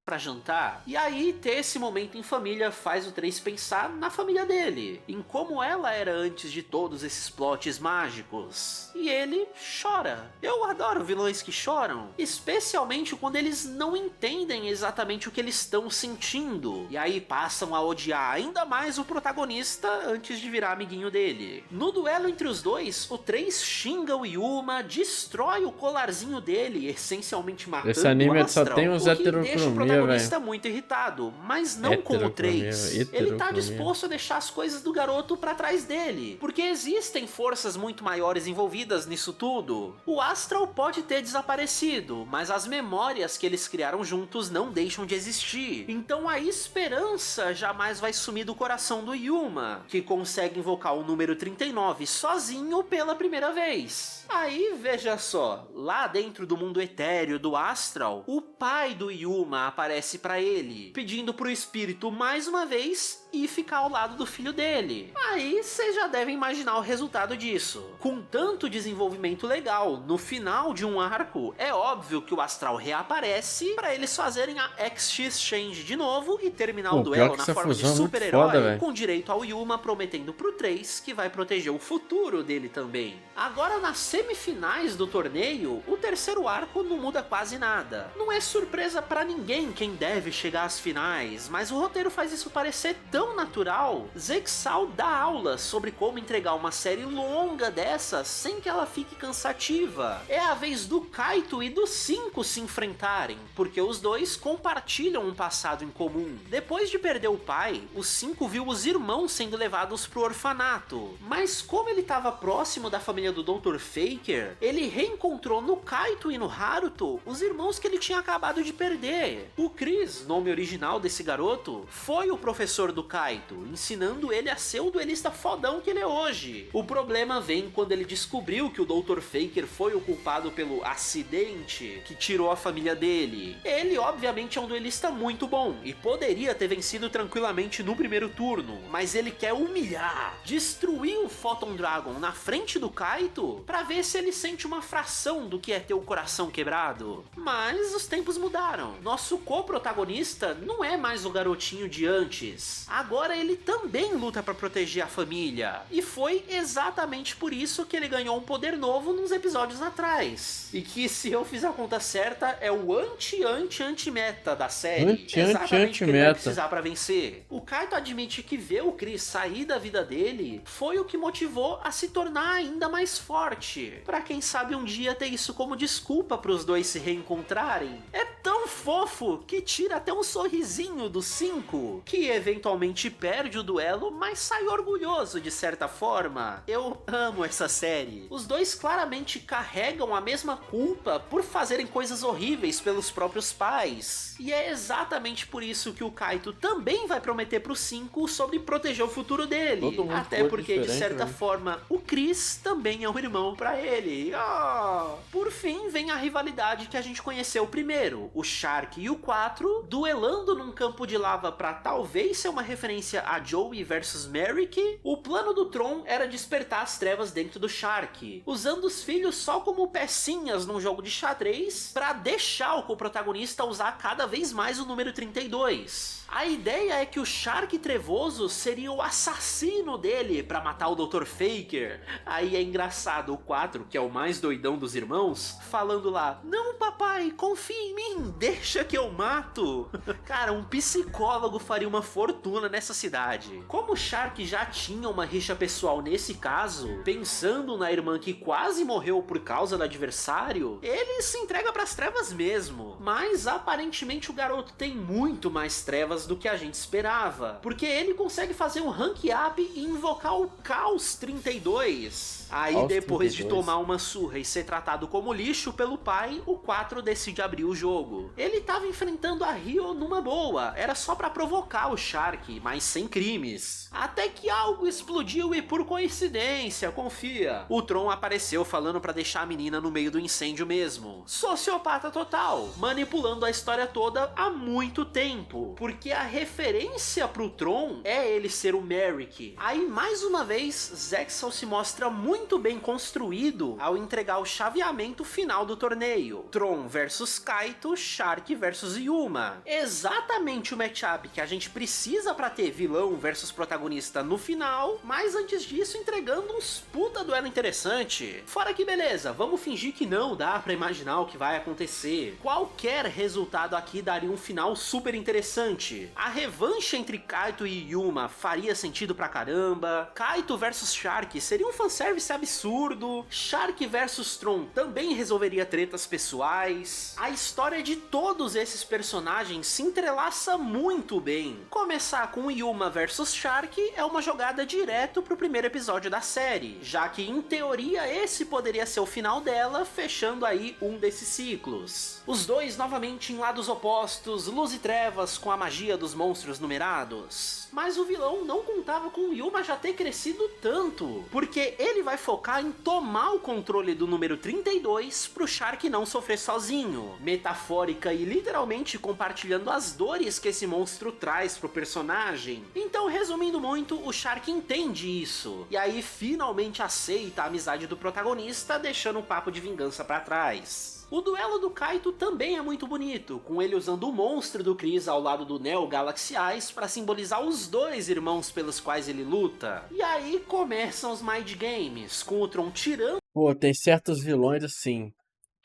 pra jantar. E aí, ter esse momento em família faz o 3 pensar na família dele, em como ela era antes de todos esses plots mágicos. E ele chora. Eu adoro vilões que choram, especialmente quando eles não entendem exatamente o que eles estão sentindo, e aí passam a odiar ainda mais o protagonista antes de virar amiguinho dele. No duelo entre os dois, o 3 xinga o Yuma, destrói o colarzinho dele, essencialmente matando Esse anime o Astral, só tem uns o que deixa o protagonista véio. muito irritado, mas não com o 3. Ele tá disposto a deixar as coisas do garoto pra trás dele, porque existem forças muito maiores envolvidas nisso tudo. O Astral pode ter desaparecido, mas as memórias que eles criaram juntos não deixam de existir. Então a esperança jamais vai sumir do coração do Yuma, que consegue invocar o número 39 sozinho pela primeira vez. Aí, veja só, lá dentro do mundo etéreo do Astral, o pai do Yuma aparece pra ele, pedindo pro espírito mais uma vez e ficar ao lado do filho dele. Aí vocês já devem imaginar o resultado disso. Com tanto desenvolvimento legal no final de um arco, é óbvio que o Astral reaparece pra eles fazerem a X-Change de novo e terminar o duelo na forma de super-herói, com direito ao Yuma prometendo pro 3 que vai proteger o futuro dele também. Agora, nas semifinais do torneio, o terceiro arco não muda quase nada. Não é surpresa pra ninguém quem deve chegar às finais, mas o roteiro faz isso parecer tão natural. Zexal dá aulas sobre como entregar uma série longa dessas sem que ela fique cansativa. É a vez do Kaito e do 5 se enfrentarem, porque os dois compartilham um passado em comum. Depois de perder o pai, o 5 viu os irmãos sendo levados pro orfanato, mas como ele estava próximo da família do Dr. Faker, ele reencontrou no Kaito e no Haruto os irmãos que ele tinha acabado de perder. O Chris, nome original desse garoto, foi o professor do Kaito, ensinando ele a ser o duelista fodão que ele é hoje. O problema vem quando ele descobriu que o Dr. Faker foi o culpado pelo acidente que tirou a família dele. Ele obviamente é um duelista muito bom e poderia ter vencido tranquilamente no primeiro turno, mas ele quer humilhar, destruir o Photon Dragon na frente do Kaito pra ver se ele sente uma fração do que é ter o coração quebrado. Mas os tempos mudaram. Nosso co-protagonista não é mais o garotinho de antes. Agora ele também luta pra proteger a família. E foi exatamente por isso que ele ganhou um poder novo nos episódios atrás. E que, se eu fizer a conta certa, é o anti-meta da série. Exatamente o que ele vai precisar pra vencer. O Kaito admite que ver o Chris sair da vida dele foi o que motivou a se tornar ainda mais forte. Pra quem sabe um dia ter isso como desculpa pros dois se reencontrarem. É tão fofo que tira até um sorrisinho do 5, que eventualmente perde o duelo, mas sai orgulhoso de certa forma. Eu amo essa série. Os dois claramente carregam a mesma culpa por fazerem coisas horríveis pelos próprios pais. E é exatamente por isso que o Kaito também vai prometer pro 5 sobre proteger o futuro dele. Até porque, de certa forma, o Chris também é um irmão pra ele. Oh. Por fim, vem a rivalidade que a gente conheceu primeiro. O Shark e o 4 duelando num campo de lava pra talvez ser uma referência a Joey versus Merrick. O plano do Tron era despertar as trevas dentro do Shark, usando os filhos só como pecinhas num jogo de xadrez pra deixar o co-protagonista usar cada vez mais o número 32. A ideia é que o Shark trevoso seria o assassino dele pra matar o Dr. Faker. Aí é engraçado o 4, que é o mais doidão dos irmãos, falando lá: "Não, papai, confia em mim, deixa que eu mato." Cara, um psicólogo faria uma fortuna nessa cidade. Como o Shark já tinha uma rixa pessoal nesse caso, pensando na irmã que quase morreu por causa do adversário, ele se entrega pras trevas mesmo. Mas aparentemente o garoto tem muito mais trevas trevas do que a gente esperava, porque ele consegue fazer um rank up e invocar o Caos 32. Aí Aos depois de 32. tomar uma surra e ser tratado como lixo pelo pai, o 4 decide abrir o jogo. Ele tava enfrentando a Rio numa boa, era só pra provocar o Shark, mas sem crimes. Até que algo explodiu e por coincidência, confia, o Tron apareceu falando pra deixar a menina no meio do incêndio mesmo. Sociopata total, manipulando a história toda há muito tempo, porque a referência pro Tron é ele ser o Merrick. Aí mais uma vez, Zexal se mostra muito bem construído ao entregar o chaveamento final do torneio. Tron versus Kaito, Shark versus Yuma. Exatamente o matchup que a gente precisa pra ter vilão versus protagonista no final, mas antes disso entregando uns puta duelo interessante. Fora que beleza, vamos fingir que não dá pra imaginar o que vai acontecer. Qualquer resultado aqui daria um final super interessante. A revanche entre Kaito e Yuma faria sentido pra caramba. Kaito versus Shark seria um fanservice absurdo. Shark versus Tron também resolveria tretas pessoais. A história de todos esses personagens se entrelaça muito bem. Começar com Yuma versus Shark é uma jogada direto pro primeiro episódio da série, já que em teoria esse poderia ser o final dela, fechando aí um desses ciclos. Os dois novamente em lados opostos, luz e trevas com a magia dos monstros numerados. Mas o vilão não contava com Yuma já ter crescido tanto, porque ele vai focar em tomar o controle do número 32 pro Shark não sofrer sozinho, metafórica e literalmente compartilhando as dores que esse monstro traz pro personagem. Então, resumindo muito, o Shark entende isso, e aí finalmente aceita a amizade do protagonista, deixando o papo de vingança pra trás. O duelo do Kaito também é muito bonito, com ele usando o monstro do Chris ao lado do Neo Galaxy Eyes para simbolizar os dois irmãos pelos quais ele luta. E aí começam os Mind Games, com o Tron tirando... Pô, tem certos vilões assim.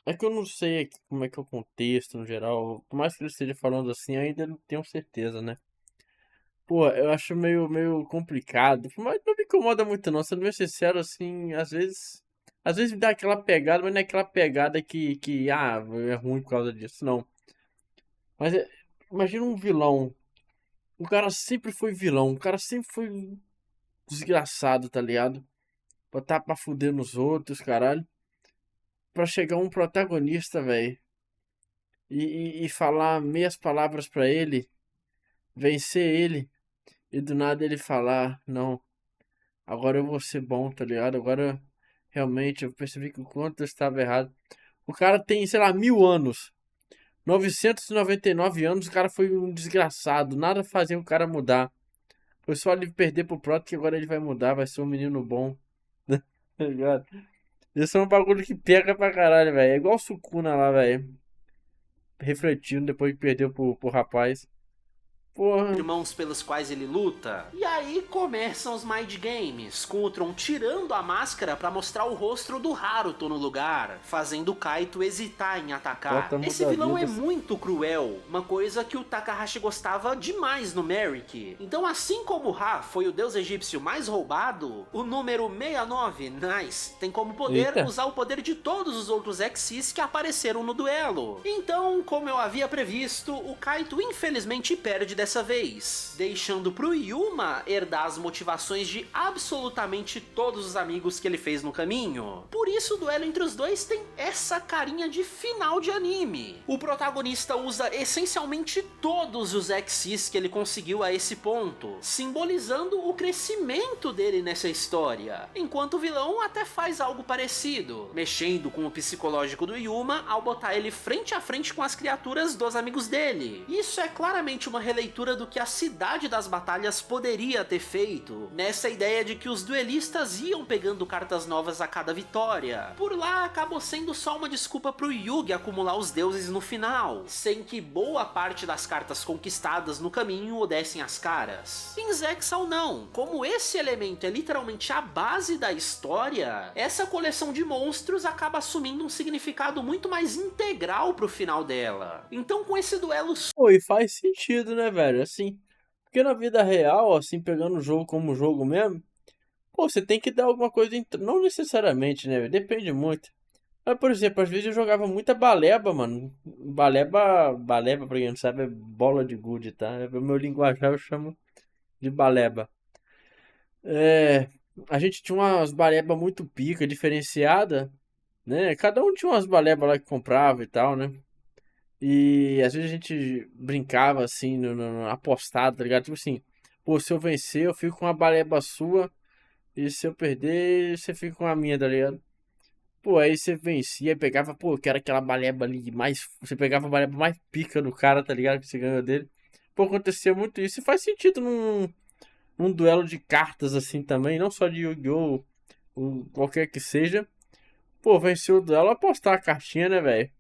É que eu não sei aqui como é que é o contexto no geral. Por mais que ele esteja falando assim, eu ainda não tenho certeza, né? Pô, eu acho meio complicado. Mas não me incomoda muito não, sendo bem sincero, assim, às vezes. Às vezes me dá aquela pegada, mas não é aquela pegada que é ruim por causa disso, não. Mas imagina um vilão. O cara sempre foi vilão, o cara sempre foi desgraçado, tá ligado? Botar pra fuder nos outros, caralho. Pra chegar um protagonista, velho. E falar meias palavras pra ele. Vencer ele. E do nada ele falar, não. Agora eu vou ser bom, tá ligado? Agora realmente eu percebi que o quanto eu estava errado. O cara tem, sei lá, 1000 anos. 999 anos, o cara foi um desgraçado. Nada fazia o cara mudar. Foi só ele perder pro Proto que agora ele vai mudar, vai ser um menino bom. Tá ligado? Isso é um bagulho que pega pra caralho, velho. É igual o Sukuna lá, velho. Refletindo depois que perdeu pro rapaz. Porra. irmãos pelos quais ele luta. E aí começam os Mind Games, com o Tron tirando a máscara pra mostrar o rosto do Haruto no lugar, fazendo o Kaito hesitar em atacar. Bota Esse vilão é muda-vidas. muito cruel, uma coisa que o Takahashi gostava demais no Merrick. Então, assim como Ra foi o deus egípcio mais roubado, o número 69, Nice, tem como poder Eita. usar o poder de todos os outros Exis que apareceram no duelo. Então, como eu havia previsto, o Kaito infelizmente perde dessa vez, deixando pro Yuma herdar as motivações de absolutamente todos os amigos que ele fez no caminho. Por isso o duelo entre os dois tem essa carinha de final de anime. O protagonista usa essencialmente todos os Exis que ele conseguiu a esse ponto, simbolizando o crescimento dele nessa história, enquanto o vilão até faz algo parecido, mexendo com o psicológico do Yuma ao botar ele frente a frente com as criaturas dos amigos dele. Isso é claramente uma releitura do que a Cidade das Batalhas poderia ter feito, nessa ideia de que os duelistas iam pegando cartas novas a cada vitória. Por lá acabou sendo só uma desculpa pro Yugi acumular os deuses no final, sem que boa parte das cartas conquistadas no caminho o dessem as caras. Em Zexal não, como esse elemento é literalmente a base da história, essa coleção de monstros acaba assumindo um significado muito mais integral pro final dela. Então com esse duelo Pô, e faz sentido, né, velho? Assim, porque na vida real, assim, pegando o jogo como jogo mesmo, pô, você tem que dar alguma coisa, não necessariamente, né, velho? Depende muito. Mas, por exemplo, às vezes eu jogava muita baleba, mano. Baleba, pra quem não sabe, é bola de gude, tá? O meu linguajar eu chamo de baleba. É, a gente tinha umas baleba muito pica, diferenciada, né? Cada um tinha umas baleba lá que comprava e tal, né? E às vezes a gente brincava assim, no apostado, tá ligado? Tipo assim, pô, se eu vencer, eu fico com a baleba sua, e se eu perder, você fica com a minha, tá ligado? Pô, aí você vencia e pegava, pô, eu quero aquela baleba ali mais. Você pegava a baleba mais pica do cara, tá ligado? Que você ganhou dele. Pô, acontecia muito isso. E faz sentido num duelo de cartas assim também, não só de Yu-Gi-Oh! Qualquer que seja. Pô, venceu o duelo, apostar a cartinha, né, velho?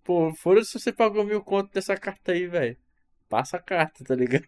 Pô, foda-se se você pagou 1.000 conto dessa carta aí, velho. Passa a carta, tá ligado?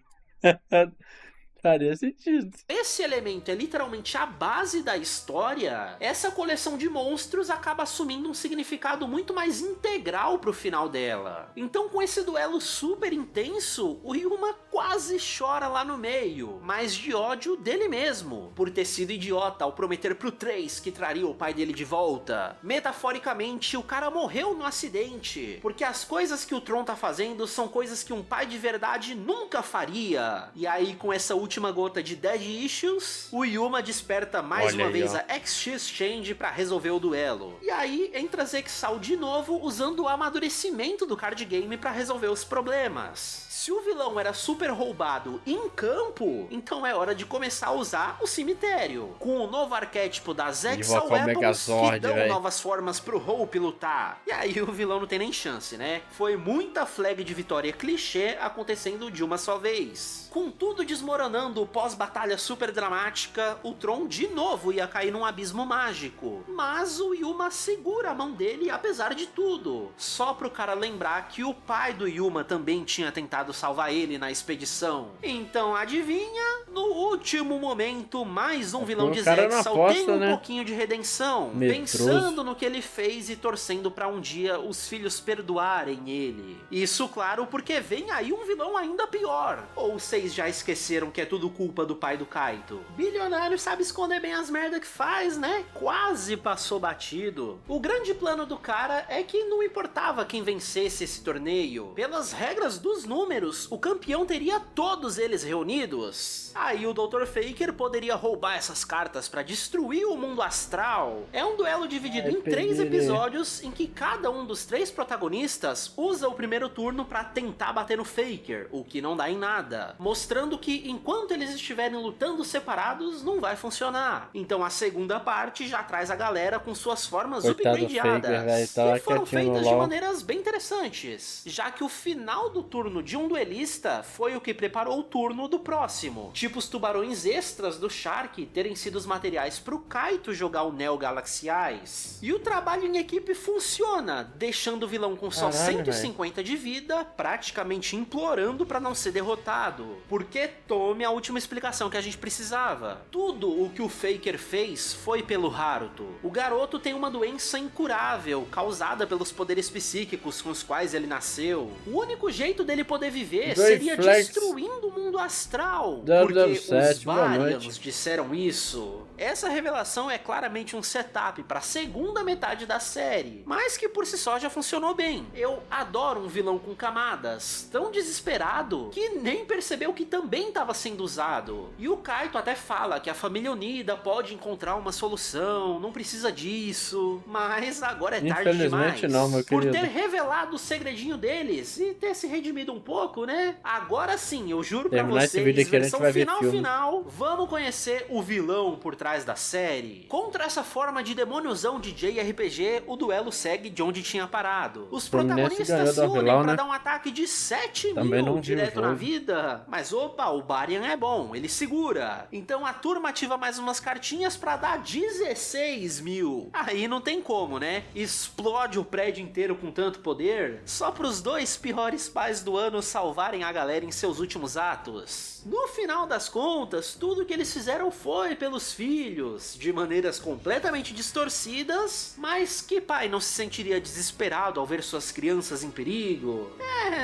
Faria sentido. Esse elemento é literalmente a base da história, essa coleção de monstros acaba assumindo um significado muito mais integral pro final dela. Então, com esse duelo super intenso, o Ryuma quase chora lá no meio, mas de ódio dele mesmo, por ter sido idiota ao prometer pro 3 que traria o pai dele de volta. Metaforicamente, o cara morreu no acidente, porque as coisas que o Tron tá fazendo são coisas que um pai de verdade nunca faria. E aí, com essa última gota de Dead Issues, o Yuma desperta mais Olha uma aí, vez ó. a X-Change pra resolver o duelo. E aí entra Zexal de novo usando o amadurecimento do card game pra resolver os problemas. Se o vilão era super roubado em campo, então é hora de começar a usar o cemitério. Com o novo arquétipo das Zexal Invocar o Weapons, Megazord, que dão véi. novas formas pro Hope lutar. E aí o vilão não tem nem chance, né? Foi muita flag de vitória clichê acontecendo de uma só vez. Com tudo desmoronando pós-batalha super dramática, o Tron de novo ia cair num abismo mágico. Mas o Yuma segura a mão dele apesar de tudo. Só pro cara lembrar que o pai do Yuma também tinha tentado salvar ele na expedição. Então adivinha? No último momento, mais um vilão de O cara não Zexal aposta, tem um né? pouquinho de redenção. Medroso. Pensando no que ele fez e torcendo pra um dia os filhos perdoarem ele. Isso, claro, porque vem aí um vilão ainda pior. Ou vocês já esqueceram que é tudo culpa do pai do Kaito? Bilionário sabe esconder bem as merda que faz, né? Quase passou batido. O grande plano do cara é que não importava quem vencesse esse torneio. Pelas regras dos números, o campeão teria todos eles reunidos. Aí o Dr. Faker poderia roubar essas cartas pra destruir o mundo astral. É um duelo dividido em 3 episódios em que cada um dos 3 protagonistas usa o primeiro turno pra tentar bater no Faker, o que não dá em nada, mostrando que enquanto eles estiverem lutando separados não vai funcionar. Então a segunda parte já traz a galera com suas formas Coitado do upgradeadas, Faker, velho, tá que foram quietinho no feitas de LoL. maneiras bem interessantes, já que o final do turno de um duelista foi o que preparou o turno do próximo. Tipo os tubarões extras do Shark terem sido os materiais pro Kaito jogar o Neo Galaxy Eyes. E o trabalho em equipe funciona, deixando o vilão com só Caralho, 150 de vida, praticamente implorando pra não ser derrotado. Porque tome a última explicação que a gente precisava. Tudo o que o Faker fez foi pelo Haruto. O garoto tem uma doença incurável, causada pelos poderes psíquicos com os quais ele nasceu. O único jeito dele poder viver seria destruindo o mundo astral. Porque os 007, boa Varians noite. disseram isso. Essa revelação é claramente um setup para a segunda metade da série, mas que por si só já funcionou bem. Eu adoro um vilão com camadas, tão desesperado que nem percebeu que também estava sendo usado. E o Kaito até fala que a família unida pode encontrar uma solução, não precisa disso, mas agora é tarde demais. Infelizmente não, meu Por querido. ter revelado o segredinho deles e ter se redimido um pouco, né? Agora sim, eu juro pra Terminar esse vocês, vídeo aqui, a gente versão vai ver final, filme. vamos conhecer o vilão por trás da série. Contra essa forma de demôniozão de JRPG, o duelo segue de onde tinha parado. Os Fluminense ganhou protagonistas se do unem Arvilão, pra né? dar um ataque de 7 Também não mil vi o direto na jogo. vida. Mas opa, o Barian é bom, ele segura. Então a turma ativa mais umas cartinhas pra dar 16 mil. Aí não tem como, né? Explode o prédio inteiro com tanto poder, só pros 2 piores pais do ano salvarem a galera em seus últimos atos. No final das contas, tudo que eles fizeram foi pelos filhos, de maneiras completamente distorcidas, mas que pai não se sentiria desesperado ao ver suas crianças em perigo?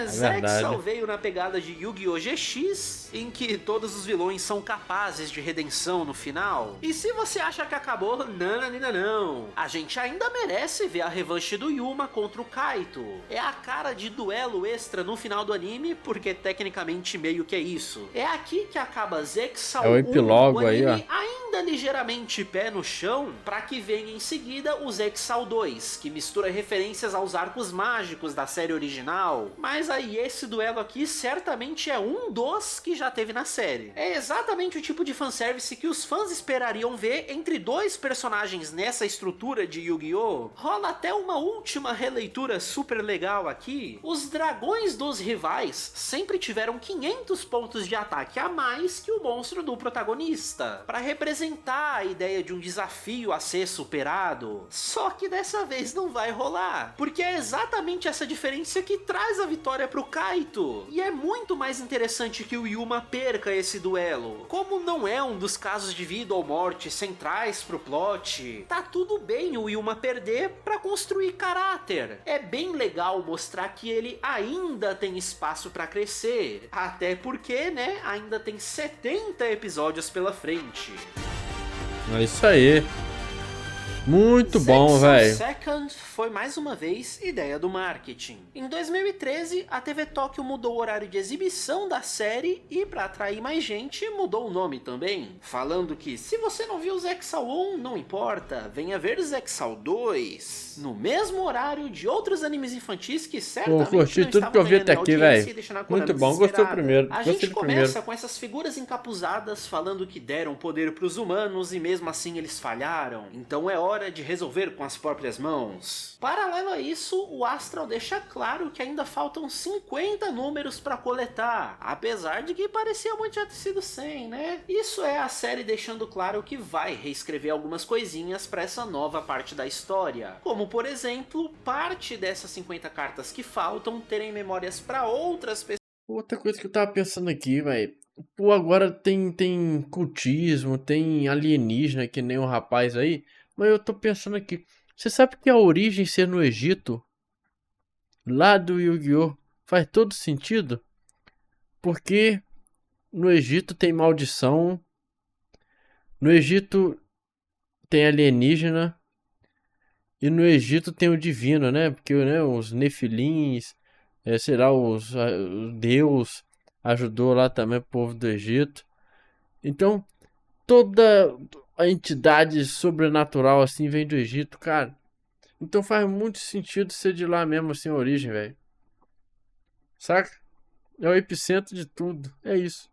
Zexal verdade. veio na pegada de Yu-Gi-Oh! GX, em que todos os vilões são capazes de redenção no final. E se você acha que acabou, não. A gente ainda merece ver a revanche do Yuma contra o Kaito. É a cara de duelo extra no final do anime, porque tecnicamente meio que é isso. É aqui que acaba Zexal 1, o epílogo o anime aí, ó. ainda ligeiramente pé no chão, pra que venha em seguida o Zexal 2, que mistura referências aos arcos mágicos da série original. Mas aí esse duelo aqui certamente é um dos que já teve na série. É exatamente o tipo de fanservice que os fãs esperariam ver entre dois personagens nessa estrutura de Yu-Gi-Oh! Rola até uma última releitura super legal aqui. Os dragões dos rivais sempre tiveram 500 pontos de ataque a mais que o monstro do protagonista, para representar a ideia de um desafio a ser superado. Só que dessa vez não vai rolar, porque é exatamente essa diferença que traz a vitória pro Kaito. E é muito mais interessante que o Yuma perca esse duelo. Como não é um dos casos de vida ou morte centrais pro plot, tá tudo bem o Yuma perder pra construir caráter. É bem legal mostrar que ele ainda tem espaço pra crescer, até porque, né, ainda tem 70 episódios pela frente. É isso aí. Muito bom, velho. Second foi mais uma vez ideia do marketing. Em 2013, a TV Tóquio mudou o horário de exibição da série e, para atrair mais gente, mudou o nome também, falando que se você não viu Zexal 1, não importa, venha ver Zexal 2, no mesmo horário de outros animes infantis que certamente curti não tudo que eu vi estavam até aqui, ganhando audiência velho. e deixando a Muito Konami bom, gostei do desesperada. primeiro. A Gostei gente do começa primeiro. com essas figuras encapuzadas falando que deram poder pros humanos e mesmo assim eles falharam, então é hora de resolver com as próprias mãos. Paralelo a isso, o Astral deixa claro que ainda faltam 50 números para coletar, apesar de que parecia muito já ter sido 100, né? Isso é a série deixando claro que vai reescrever algumas coisinhas para essa nova parte da história, como por exemplo, parte dessas 50 cartas que faltam terem memórias para outras pessoas. Outra coisa que eu tava pensando aqui, velho. Pô, agora tem cultismo, tem alienígena, que nem o rapaz aí. Mas eu tô pensando aqui. Você sabe que a origem ser no Egito, lá do Yu-Gi-Oh! Faz todo sentido? Porque no Egito tem maldição, no Egito tem alienígena, e no Egito tem o divino, né? Porque, né, os nefilins, sei lá, o Deus ajudou lá também o povo do Egito. Então, toda a entidade sobrenatural assim vem do Egito, cara. Então faz muito sentido ser de lá mesmo, assim, a origem, velho. Saca? É o epicentro de tudo. É isso.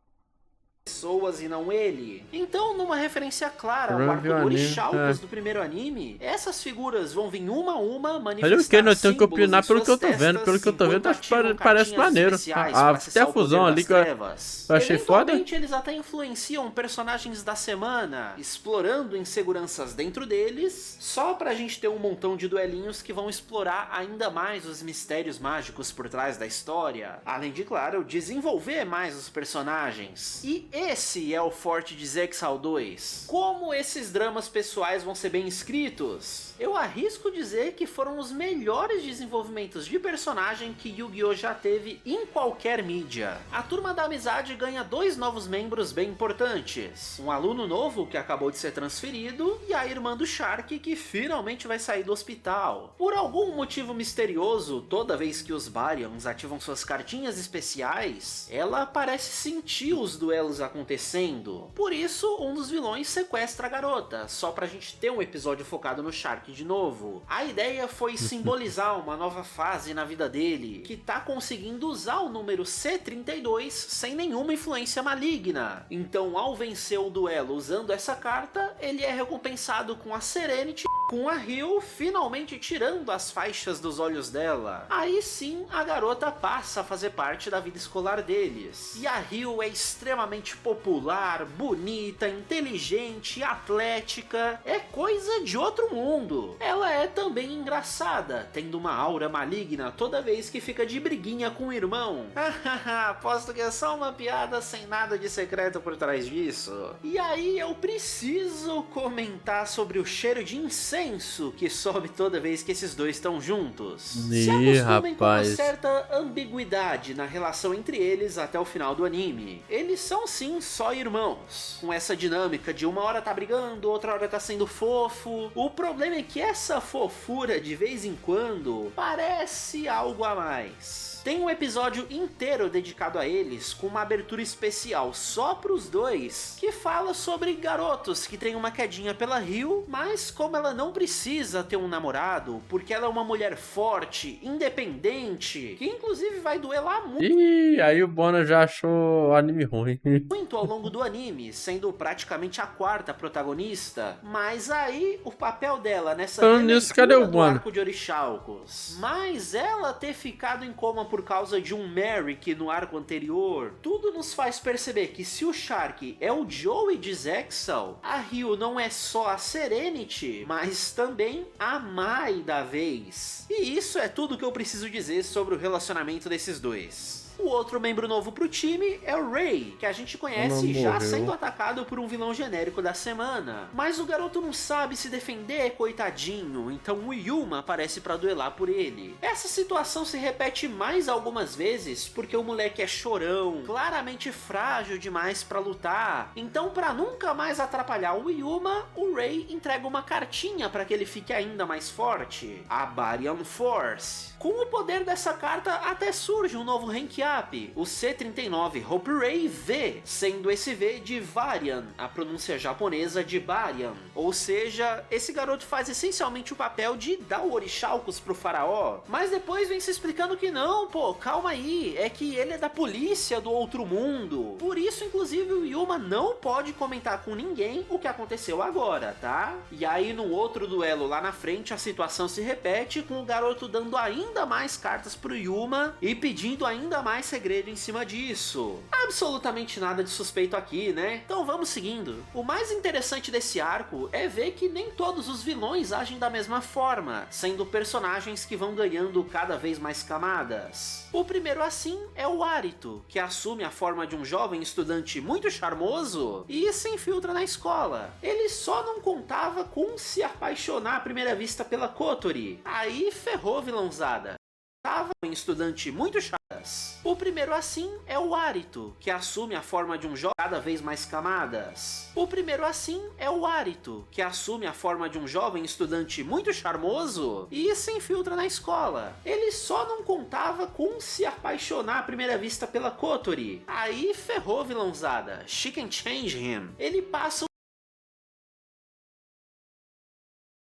Pessoas e não ele. Então, numa referência clara ao Problema arco viu do anime, Orixalcos do primeiro anime, essas figuras vão vir uma a uma Mas manifestar o que? Nós temos que símbolos opinar em pelo que eu suas tô vendo. Pelo que eu tô vendo, testas, acho que enquanto parece ativam maneiro. cartinhas especiais Até para a acessar o fusão poder ali das que eu trevas. achei foda. Eventualmente, eles até influenciam personagens da semana, explorando inseguranças dentro deles, só pra gente ter um montão de duelinhos que vão explorar ainda mais os mistérios mágicos por trás da história, além de, claro, desenvolver mais os personagens. E esse é o forte de Zexal 2. Como esses dramas pessoais vão ser bem escritos? Eu arrisco dizer que foram os melhores desenvolvimentos de personagem que Yu-Gi-Oh! Já teve em qualquer mídia. A Turma da Amizade ganha 2 novos membros bem importantes. Um aluno novo que acabou de ser transferido e a irmã do Shark que finalmente vai sair do hospital. Por algum motivo misterioso, toda vez que os Baryons ativam suas cartinhas especiais, ela parece sentir os duelos acontecendo. Por isso, um dos vilões sequestra a garota, só pra gente ter um episódio focado no Shark de novo. A ideia foi simbolizar uma nova fase na vida dele, que tá conseguindo usar o número C32 sem nenhuma influência maligna. Então, ao vencer o duelo usando essa carta, ele é recompensado com a Serenity, com a Ryu finalmente tirando as faixas dos olhos dela. Aí sim, a garota passa a fazer parte da vida escolar deles. E a Ryu é extremamente popular, bonita, inteligente, atlética, é coisa de outro mundo. Ela é também engraçada, tendo uma aura maligna toda vez que fica de briguinha com o irmão. Aposto que é só uma piada sem nada de secreto por trás disso. E aí eu preciso comentar sobre o cheiro de incenso tenso que sobe toda vez que esses dois estão juntos. Se Ih, acostumem com uma rapaz. certa ambiguidade na relação entre eles até o final do anime. Eles são sim só irmãos, com essa dinâmica de uma hora tá brigando, outra hora tá sendo fofo. O problema é que essa fofura de vez em quando parece algo a mais. Tem um episódio inteiro dedicado a eles, com uma abertura especial só pros dois, que fala sobre garotos que têm uma quedinha pela Ryu, mas como ela não precisa ter um namorado, porque ela é uma mulher forte, independente, que inclusive vai duelar Ih, aí o Bono já achou o anime ruim. muito ao longo do anime, sendo praticamente a quarta protagonista, mas aí o papel dela nessa Falando nisso, cadê o do Bono? arco de Orichalcos, mas ela ter ficado em coma por causa de um Merrick no arco anterior, tudo nos faz perceber que se o Shark é o Joey de Zexal, a Ryu não é só a Serenity, mas também a Mai da vez. E isso é tudo que eu preciso dizer sobre o relacionamento desses dois. O outro membro novo pro time é o Ray, que a gente conhece já sendo atacado por um vilão genérico da semana. Mas o garoto não sabe se defender, coitadinho, então o Yuma aparece pra duelar por ele. Essa situação se repete mais algumas vezes porque o moleque é chorão, claramente frágil demais pra lutar. Então, pra nunca mais atrapalhar o Yuma, o Ray entrega uma cartinha pra que ele fique ainda mais forte, a Baryon Force. Com o poder dessa carta até surge um novo rank up, o C39 Hope Ray V, sendo esse V de Varian, a pronúncia japonesa de Baryan. Ou seja, esse garoto faz essencialmente o papel de dar o Orichalcos pro faraó, mas depois vem se explicando que não, pô, calma aí, é que ele é da polícia do outro mundo. Por isso, inclusive, o Yuma não pode comentar com ninguém o que aconteceu agora, tá? E aí, no outro duelo lá na frente, a situação se repete com o garoto dando ainda mais cartas pro Yuma e pedindo ainda mais segredo em cima disso. Absolutamente nada de suspeito aqui, né? Então vamos seguindo. O mais interessante desse arco é ver que nem todos os vilões agem da mesma forma, sendo personagens que vão ganhando cada vez mais camadas. O primeiro assim é o Arito, que assume a forma de um jovem estudante muito charmoso e se infiltra na escola. Ele só não contava com se apaixonar à primeira vista pela Kotori. Aí ferrou, vilãozada. Tava um estudante muito chatas. O primeiro assim é o Arito, que assume a forma de um jovem cada vez mais camadas. O primeiro assim é o Arito, que assume a forma de um jovem estudante muito charmoso e se infiltra na escola. Ele só não contava com se apaixonar à primeira vista pela Kotori. Aí ferrou, vilãozada. She can change him. Ele passa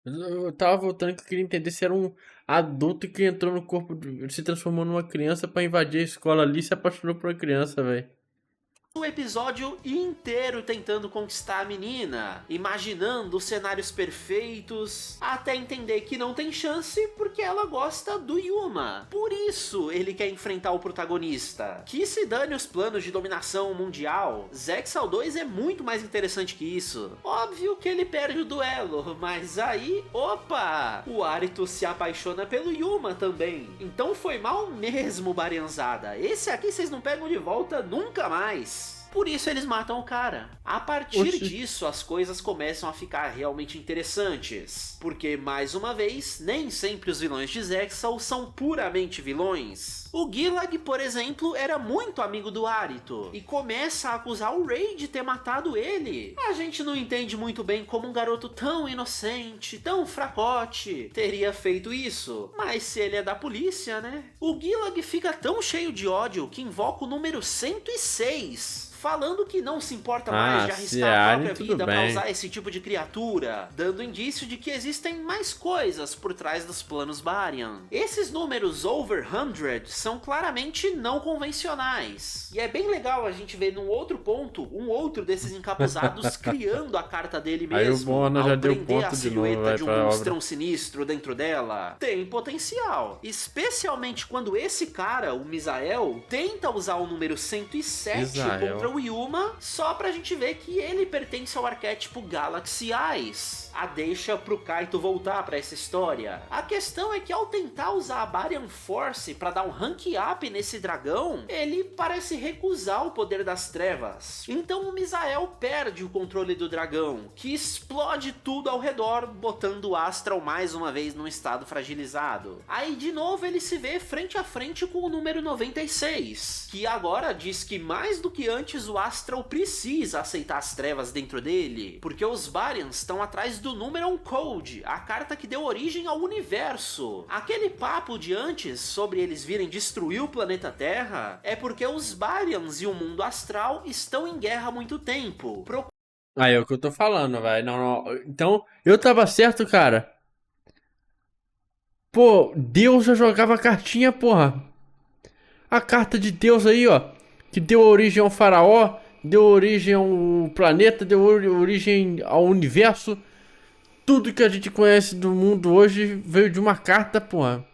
Eu tava voltando que eu queria entender se era um adulto que entrou no corpo, se transformou numa criança pra invadir a escola ali e se apaixonou por uma criança, velho. o episódio inteiro tentando conquistar a menina, imaginando os cenários perfeitos, até entender que não tem chance porque ela gosta do Yuma. Por isso ele quer enfrentar o protagonista. Que se dane os planos de dominação mundial, Zexal 2 é muito mais interessante que isso. Óbvio que ele perde o duelo, mas aí, opa! O Arito se apaixona pelo Yuma também. Então foi mal mesmo, Barianzada. Esse aqui vocês não pegam de volta nunca mais. Por isso eles matam o cara. A partir disso, as coisas começam a ficar realmente interessantes. Porque, mais uma vez, nem sempre os vilões de Zexal são puramente vilões. O Gillag, por exemplo, era muito amigo do Arito e começa a acusar o Ray de ter matado ele. A gente não entende muito bem como um garoto tão inocente, tão fracote, teria feito isso. Mas se ele é da polícia, né? O Gillag fica tão cheio de ódio que invoca o número 106. Falando que não se importa mais de arriscar a própria vida pra usar esse tipo de criatura, dando indício de que existem mais coisas por trás dos planos Baryan. Esses números over 100 são claramente não convencionais. E é bem legal a gente ver num outro ponto, um outro desses encapuzados criando a carta dele mesmo. Aí o Bono já deu ponto a silhueta de um monstrão sinistro dentro dela. Tem potencial. Especialmente quando esse cara, o Misael, tenta usar o número 107 contra o Yuma, só pra gente ver que ele pertence ao arquétipo Galaxy Eyes. A deixa pro Kaito voltar pra essa história. A questão é que ao tentar usar a Baryon Force pra dar um rank up nesse dragão, ele parece recusar o poder das trevas. Então o Misael perde o controle do dragão, que explode tudo ao redor, botando o Astral mais uma vez num estado fragilizado. Aí de novo ele se vê frente a frente com o número 96, que agora diz que mais do que antes o Astral precisa aceitar as trevas dentro dele, porque os Baryons estão atrás do Numeron Code, a carta que deu origem ao universo. Aquele papo de antes sobre eles virem destruir o planeta Terra é porque os Baryons e o mundo astral estão em guerra há muito tempo. Aí é o que eu tô falando, velho. Não. Então, eu tava certo, cara. Pô, Deus já jogava cartinha, porra. A carta de Deus aí, ó. Que deu origem ao faraó, deu origem ao planeta, deu origem ao universo. Tudo que a gente conhece do mundo hoje veio de uma carta, porra.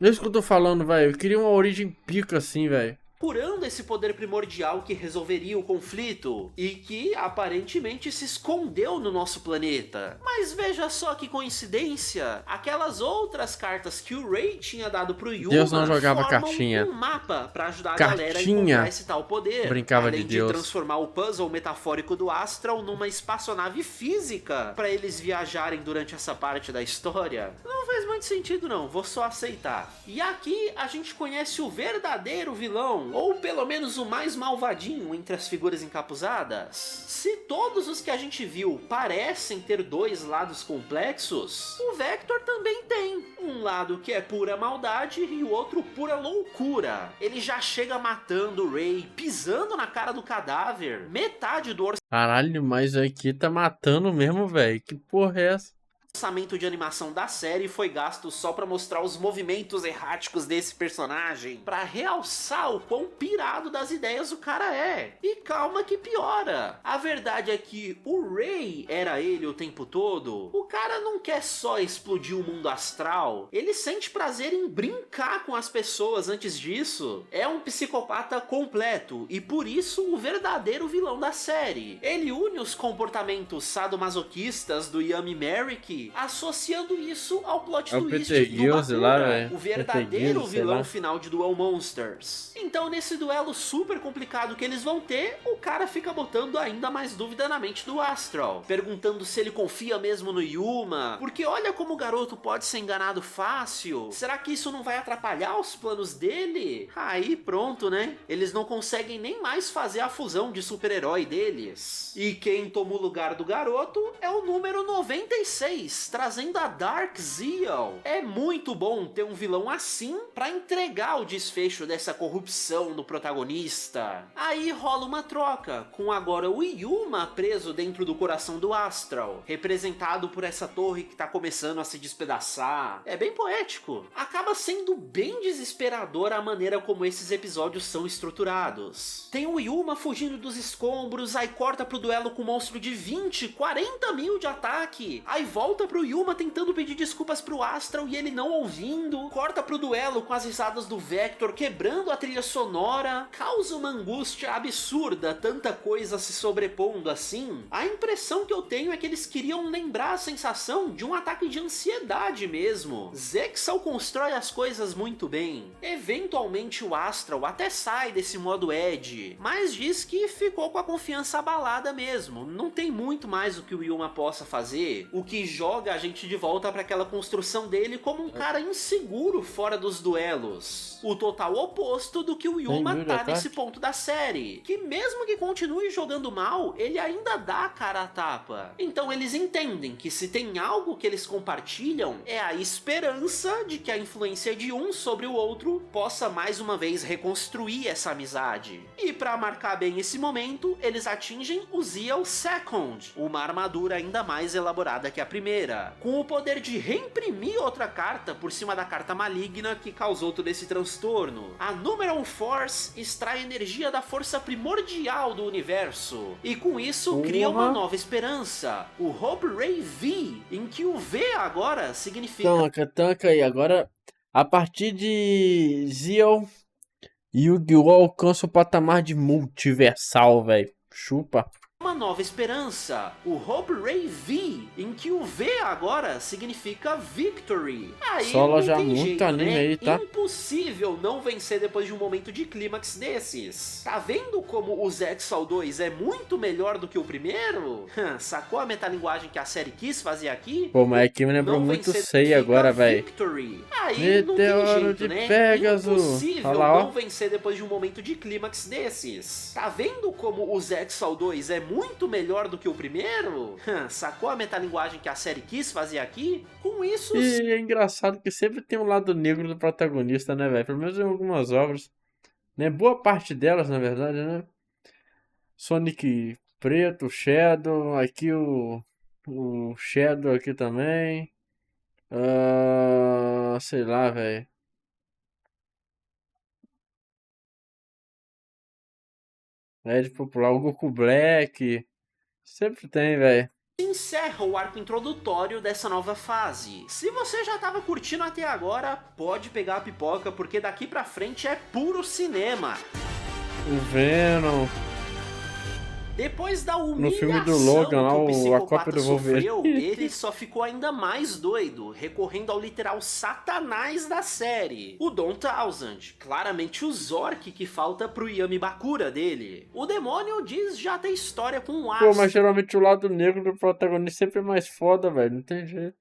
É isso que eu tô falando, velho. Eu queria uma origem pica assim, velho. Curando esse poder primordial que resolveria o conflito e que aparentemente se escondeu no nosso planeta. Mas veja só que coincidência, aquelas outras cartas que o Rei tinha dado pro Yuma Deus não jogava formam cartinha. um mapa para ajudar a galera a encontrar esse tal poder. Brincava além de Deus. transformar o puzzle metafórico do Astral numa espaçonave física para eles viajarem durante essa parte da história. Não faz muito sentido não, vou só aceitar. E aqui a gente conhece o verdadeiro vilão, ou pelo menos o mais malvadinho entre as figuras encapuzadas. Se todos os que a gente viu parecem ter dois lados complexos, o Vector também tem. Um lado que é pura maldade e o outro pura loucura. Ele já chega matando o Rei, pisando na cara do cadáver. Metade do Caralho, mas aqui tá matando mesmo, velho. Que porra é essa? orçamento de animação da série foi gasto só pra mostrar os movimentos erráticos desse personagem, pra realçar o quão pirado das ideias o cara é. E calma que piora. A verdade é que o Rei era ele o tempo todo. O cara não quer só explodir o mundo astral, ele sente prazer em brincar com as pessoas antes disso. É um psicopata completo e por isso o verdadeiro vilão da série. Ele une os comportamentos sadomasoquistas do Yami Merrick, associando isso ao plot twist do Bakura, o verdadeiro vilão final de Duel Monsters. Então nesse duelo super complicado que eles vão ter, o cara fica botando ainda mais dúvida na mente do Astral, perguntando se ele confia mesmo no Yuma, porque olha como o garoto pode ser enganado fácil. Será que isso não vai atrapalhar os planos dele? Aí pronto, né? Eles não conseguem nem mais fazer a fusão de super-herói deles. E quem toma o lugar do garoto é o número 96, trazendo a Dark Zeal. É muito bom ter um vilão assim pra entregar o desfecho dessa corrupção do protagonista. Aí rola uma troca, com agora o Yuma preso dentro do coração do Astral, representado por essa torre que tá começando a se despedaçar. É bem poético. Acaba sendo bem desesperador a maneira como esses episódios são estruturados. Tem o Yuma fugindo dos escombros, aí corta pro duelo com um monstro de 20, 40 mil de ataque, aí volta pro Yuma tentando pedir desculpas pro Astral e ele não ouvindo, corta pro duelo com as risadas do Vector quebrando a trilha sonora, causa uma angústia absurda, tanta coisa se sobrepondo assim. A impressão que eu tenho é que eles queriam lembrar a sensação de um ataque de ansiedade mesmo. Zexal constrói as coisas muito bem. Eventualmente o Astral até sai desse modo Edge, mas diz que ficou com a confiança abalada mesmo, não tem muito mais o que o Yuma possa fazer, o que joga a gente de volta para aquela construção dele como um cara inseguro fora dos duelos. O total oposto do que o Yuma tá nesse ponto da série, que mesmo que continue jogando mal, ele ainda dá a cara a tapa. Então eles entendem que se tem algo que eles compartilham, é a esperança de que a influência de um sobre o outro possa mais uma vez reconstruir essa amizade. E para marcar bem esse momento, eles atingem o Zeal Second, uma armadura ainda mais elaborada que a primeira, com o poder de reimprimir outra carta por cima da carta maligna que causou todo esse transtorno. A Numeron Force extrai energia da força primordial do universo, e com isso cria uma nova esperança, o Hope Ray V, em que o V agora significa... Tanca aí, agora a partir de Zeal, Yu-Gi-Oh! Alcança o patamar de multiversal, velho. Chupa. Uma nova esperança, o Hope Ray V, em que o V agora significa Victory. Aí Solo não já tem muito jeito, anime né? aí, tá? Impossível não vencer depois de um momento de clímax desses. Tá vendo como o Zexal 2 é muito melhor do que o primeiro? Sacou a metalinguagem que a série quis fazer aqui? Pô, mas aqui me lembrou Não muito vencer Sei significa agora, velho. Victory. Aí não tem Meteoro jeito, de né? Pégaso. Impossível Olha lá, ó. não vencer depois de um momento de clímax desses. Tá vendo como o Zexal 2 é muito melhor do que o primeiro? Sacou a metalinguagem que a série quis fazer aqui? Com isso... E é engraçado que sempre tem um lado negro do protagonista, né, velho? Pelo menos em algumas obras. Né? Boa parte delas, na verdade, né? Sonic preto, Shadow. Aqui o Shadow aqui também. Sei lá, velho. É de popular. O Goku Black. Sempre tem, velho. encerra o arco introdutório dessa nova fase. Se você já tava curtindo até agora, pode pegar a pipoca, porque daqui pra frente é puro cinema. O Venom. Depois da No filme do humilhação Logan, lá, que o a psicopata cópia do Wolverine. sofreu, ele só ficou ainda mais doido, recorrendo ao literal satanás da série, o Don Townsend, claramente o Zork que falta pro Yami Bakura dele. O demônio diz já ter história com o Pô, mas Astro, geralmente o lado negro do protagonista sempre é mais foda, velho. Não tem jeito.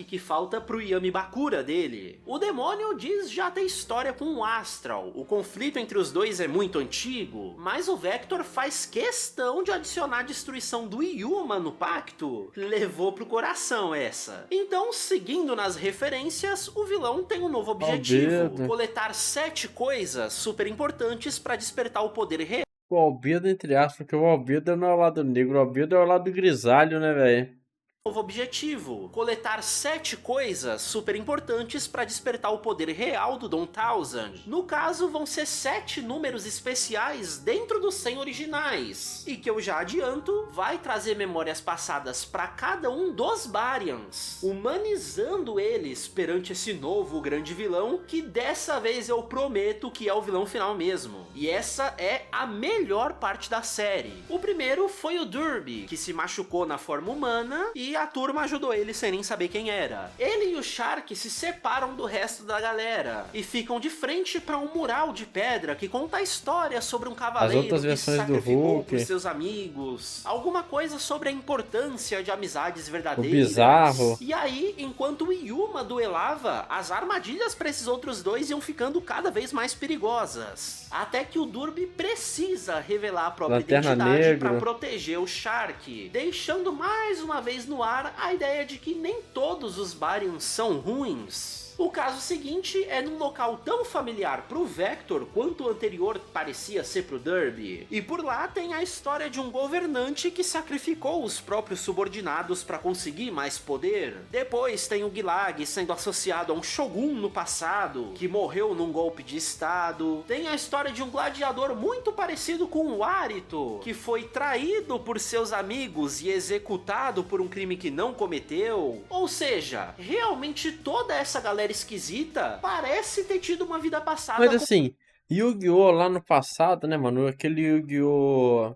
que falta pro Yami Bakura dele. O demônio diz já ter história com o Astral. O conflito entre os dois é muito antigo, mas o Vector faz questão de adicionar a destruição do Yuma no pacto. Levou pro coração essa. Então, seguindo nas referências, o vilão tem um novo objetivo: Albedo. coletar 7 coisas super importantes para despertar o poder real. O Albedo, entre aspas, porque o Albedo não é o lado negro, o Albedo é o lado grisalho, né, velho? Novo objetivo: coletar 7 coisas super importantes para despertar o poder real do Don Townsend. No caso, vão ser 7 números especiais dentro dos 100 originais, e que eu já adianto, vai trazer memórias passadas para cada um dos Baryons, humanizando eles perante esse novo grande vilão, que dessa vez eu prometo que é o vilão final mesmo. E essa é a melhor parte da série. O primeiro foi o Derby, que se machucou na forma humana e a turma ajudou ele sem nem saber quem era. Ele e o Shark se separam do resto da galera e ficam de frente para um mural de pedra que conta a história sobre um cavaleiro outras que se versões do sacrificou Hulk. por seus amigos. Alguma coisa sobre a importância de amizades verdadeiras. Bizarro. E aí, enquanto o Yuma duelava, as armadilhas para esses outros dois iam ficando cada vez mais perigosas. Até que o Derby precisa revelar a própria Lanterna identidade Negra. para proteger o Shark, deixando mais uma vez no ar a ideia de que nem todos os Baryons são ruins. O caso seguinte é num local tão familiar pro Vector quanto o anterior parecia ser pro Derby. E por lá tem a história de um governante que sacrificou os próprios subordinados para conseguir mais poder. Depois tem o Gulag sendo associado a um shogun no passado, que morreu num golpe de estado. Tem a história de um gladiador muito parecido com o Arito, que foi traído por seus amigos e executado por um crime que não cometeu. Ou seja, realmente toda essa galera esquisita parece ter tido uma vida passada. Mas assim, Yu-Gi-Oh! Lá no passado, né, mano? Aquele Yu-Gi-Oh!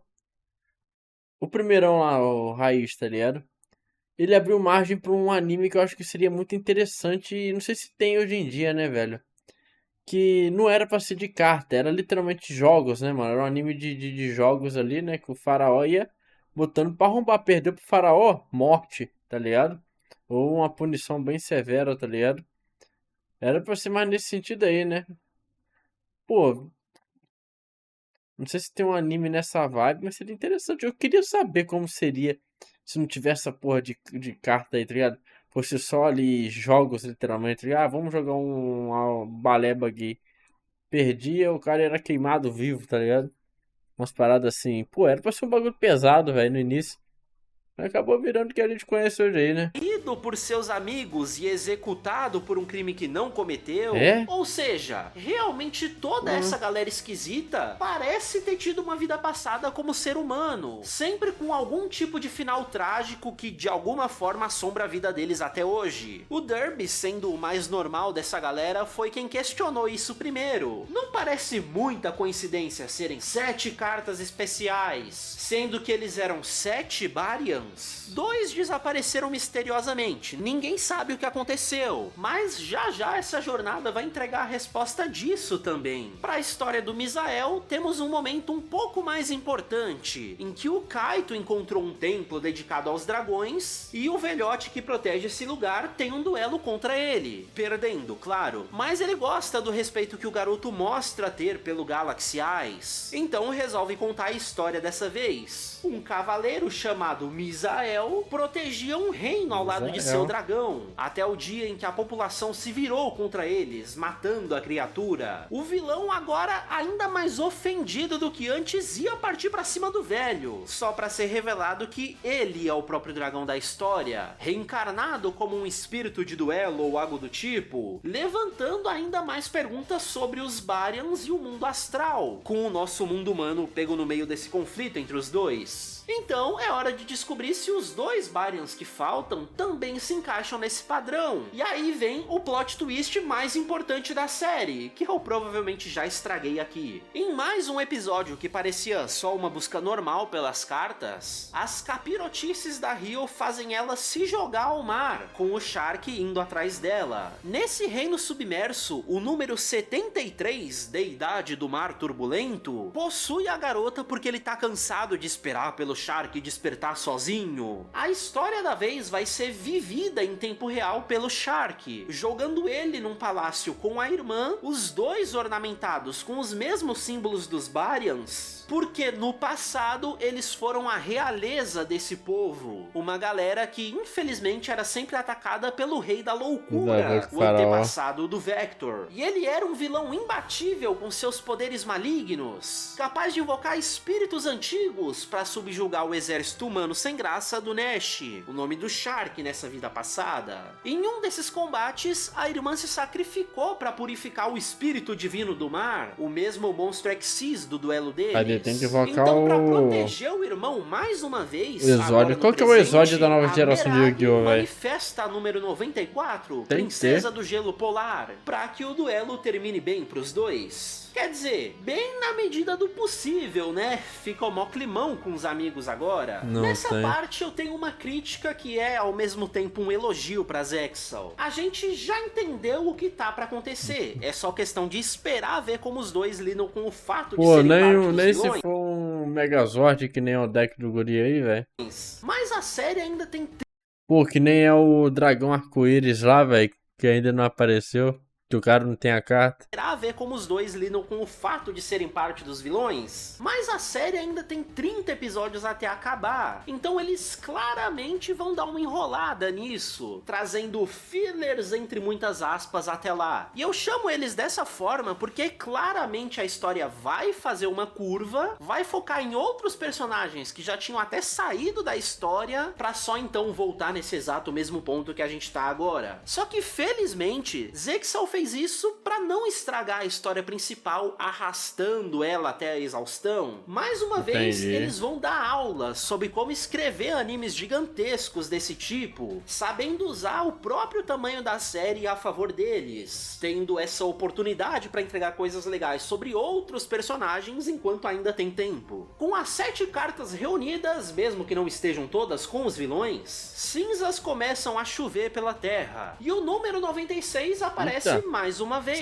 O primeirão lá, o Raiz, tá ligado? Ele abriu margem pra um anime que eu acho que seria muito interessante e não sei se tem hoje em dia, né, velho? Que não era pra ser de carta, era literalmente jogos, né, mano? Era um anime de jogos ali, né? Que o faraó ia botando pra arrombar. Perdeu pro faraó, morte, tá ligado? Ou uma punição bem severa, tá ligado? Era pra ser mais nesse sentido aí, né? Pô, não sei se tem um anime nessa vibe, mas seria interessante. Eu queria saber como seria se não tivesse essa porra de carta aí, tá ligado? Fosse só ali jogos, literalmente. Tá ligado? Ah, vamos jogar uma baleba aqui. Perdia, o cara era queimado vivo, tá ligado? Umas paradas assim. Pô, era pra ser um bagulho pesado, velho, no início. Mas acabou virando o que a gente conhece hoje aí, né? E perseguido por seus amigos e executado por um crime que não cometeu. Ou seja, realmente toda essa galera esquisita parece ter tido uma vida passada como ser humano, sempre com algum tipo de final trágico que de alguma forma assombra a vida deles até hoje. O Derby, sendo o mais normal dessa galera, foi quem questionou isso primeiro. Não parece muita coincidência serem 7 cartas especiais, sendo que eles eram 7 Baryons? 2 desapareceram misteriosamente, ninguém sabe o que aconteceu, mas já já essa jornada vai entregar a resposta disso também. Para a história do Misael, temos um momento um pouco mais importante, em que o Kaito encontrou um templo dedicado aos dragões, e o velhote que protege esse lugar tem um duelo contra ele, perdendo, claro, mas ele gosta do respeito que o garoto mostra ter pelo Galaxy Eyes, então resolve contar a história dessa vez. Um cavaleiro chamado Misael protegia um reino ao lado de seu dragão, até o dia em que a população se virou contra eles, matando a criatura. O vilão, agora ainda mais ofendido do que antes, ia partir pra cima do velho, só pra ser revelado que ele é o próprio dragão da história, reencarnado como um espírito de duelo ou algo do tipo, levantando ainda mais perguntas sobre os Baryons e o mundo astral, com o nosso mundo humano pego no meio desse conflito entre os dois. Então é hora de descobrir se os 2 Baryons que faltam também se encaixam nesse padrão. E aí vem o plot twist mais importante da série, que eu provavelmente já estraguei aqui. Em mais um episódio que parecia só uma busca normal pelas cartas, as capirotices da Rio fazem ela se jogar ao mar, com o Shark indo atrás dela. Nesse reino submerso, o número 73, Deidade do Mar Turbulento, possui a garota porque ele tá cansado de esperar pelo Shark despertar sozinho. A história da vez vai ser vivida em tempo real pelo Shark, jogando ele num palácio com a irmã, os 2 ornamentados com os mesmos símbolos dos Baryons, porque no passado eles foram a realeza desse povo, uma galera que infelizmente era sempre atacada pelo Rei da Loucura, o antepassado do Vector. E ele era um vilão imbatível com seus poderes malignos, capaz de invocar espíritos antigos para subjugar o exército humano sem graça do Nash, o nome do Shark nessa vida passada. Em um desses combates, a irmã se sacrificou para purificar o espírito divino do mar, o mesmo monstro Xyz do duelo deles. Tem que invocar então, pra proteger o irmão mais uma vez, o Exódio. Qual que é o Exódio da nova geração de Yu-Gi-Oh, velho? Manifesta número 94, Princesa do Gelo Polar, pra que o duelo termine bem pros dois. Quer dizer, bem na medida do possível, né? Fica o mó climão com os amigos agora. Nessa parte eu tenho uma crítica que é ao mesmo tempo um elogio pra Zexal. A gente já entendeu o que tá pra acontecer. É só questão de esperar ver como os dois lidam com o fato de serem parte dos nem vilões. Se for um Megazord que nem o deck do guri aí, velho. Mas a série ainda tem... Pô, que nem é o dragão arco-íris lá, velho, que ainda não apareceu. Que o cara não tem a carta. Esperar ver como os dois lidam com o fato de serem parte dos vilões. Mas a série ainda tem 30 episódios até acabar. Então eles claramente vão dar uma enrolada nisso, trazendo fillers entre muitas aspas até lá. E eu chamo eles dessa forma porque claramente a história vai fazer uma curva, vai focar em outros personagens que já tinham até saído da história, pra só então voltar nesse exato mesmo ponto que a gente tá agora. Só que felizmente, Zexal fez isso pra não estragar a história principal, arrastando ela até a exaustão. Mais uma vez, eles vão dar aulas sobre como escrever animes gigantescos desse tipo, sabendo usar o próprio tamanho da série a favor deles, tendo essa oportunidade pra entregar coisas legais sobre outros personagens enquanto ainda tem tempo. Com as 7 cartas reunidas, mesmo que não estejam todas com os vilões, cinzas começam a chover pela Terra, e o número 96 aparece mais uma vez,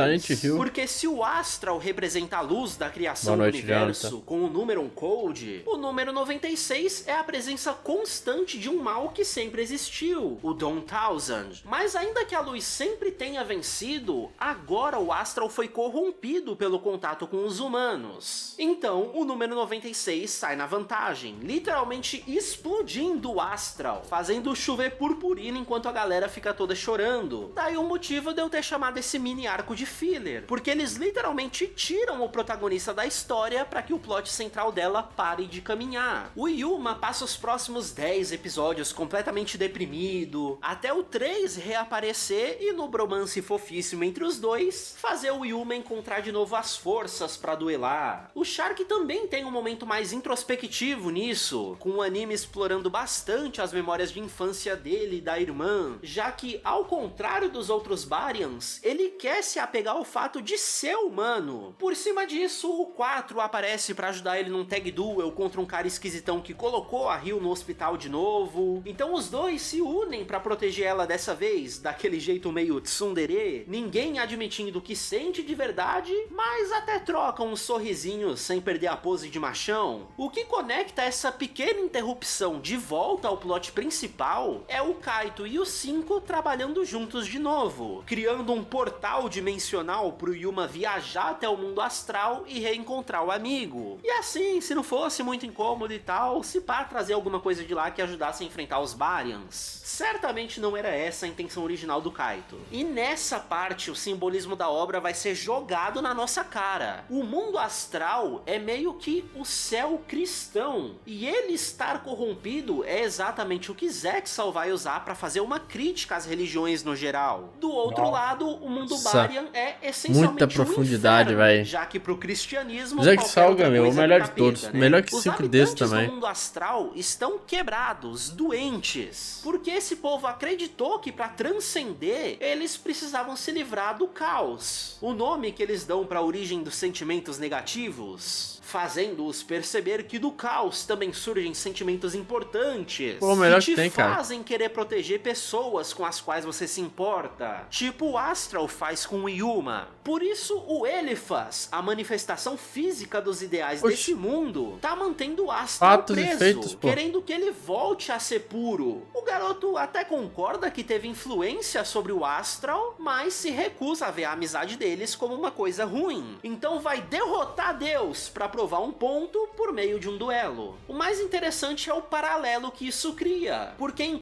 porque se o Astral representa a luz da criação do universo com o número Code, o número 96 é a presença constante de um mal que sempre existiu, o Dawn Thousand. Mas ainda que a luz sempre tenha vencido, agora o Astral foi corrompido pelo contato com os humanos. Então o número 96 sai na vantagem, literalmente explodindo o Astral, fazendo chover purpurina enquanto a galera fica toda chorando. Daí o motivo de eu ter chamado esse esse mini arco de filler, porque eles literalmente tiram o protagonista da história para que o plot central dela pare de caminhar. O Yuma passa os próximos 10 episódios completamente deprimido, até o 3 reaparecer e no bromance fofíssimo entre os dois, fazer o Yuma encontrar de novo as forças para duelar. O Shark também tem um momento mais introspectivo nisso, com o anime explorando bastante as memórias de infância dele e da irmã, já que, ao contrário dos outros Barians, ele quer se apegar ao fato de ser humano. Por cima disso, o 4 aparece para ajudar ele num tag duel contra um cara esquisitão que colocou a Ryu no hospital de novo. Então os dois se unem para proteger ela dessa vez, daquele jeito meio tsundere, ninguém admitindo que sente de verdade, mas até trocam uns sorrisinhos sem perder a pose de machão. O que conecta essa pequena interrupção de volta ao plot principal é o Kaito e o 5 trabalhando juntos de novo, criando um portal dimensional pro Yuma viajar até o mundo astral e reencontrar o amigo. E assim, se não fosse muito incômodo e tal, se pá trazer alguma coisa de lá que ajudasse a enfrentar os Barians. Certamente não era essa a intenção original do Kaito. E nessa parte, o simbolismo da obra vai ser jogado na nossa cara. O mundo astral é meio que o céu cristão, e ele estar corrompido é exatamente o que Zexal vai usar para fazer uma crítica às religiões no geral. Do outro lado, o mundo Barian é essencialmente muita profundidade, velho. Já que pro cristianismo Zexal, meu, o melhor de capeta, todos. né? Melhor que Os 5 desses habitantes também. do mundo astral estão quebrados, doentes, porque esse povo acreditou que para transcender, eles precisavam se livrar do caos. O nome que eles dão para a origem dos sentimentos negativos, fazendo-os perceber que do caos também surgem sentimentos importantes, Pô, melhor que te que tem, cara. fazem querer proteger pessoas com as quais você se importa, tipo o Astral faz com o Yuma. Por isso o Eliphas, a manifestação física dos ideais Oxi. desse mundo, tá mantendo o Astral Fatos e preso, feitos, pô. querendo que ele volte a ser puro. O garoto até concorda que teve influência sobre o Astral, mas se recusa a ver a amizade deles como uma coisa ruim. Então vai derrotar Deus pra provar um ponto por meio de um duelo. O mais interessante é o paralelo que isso cria, porque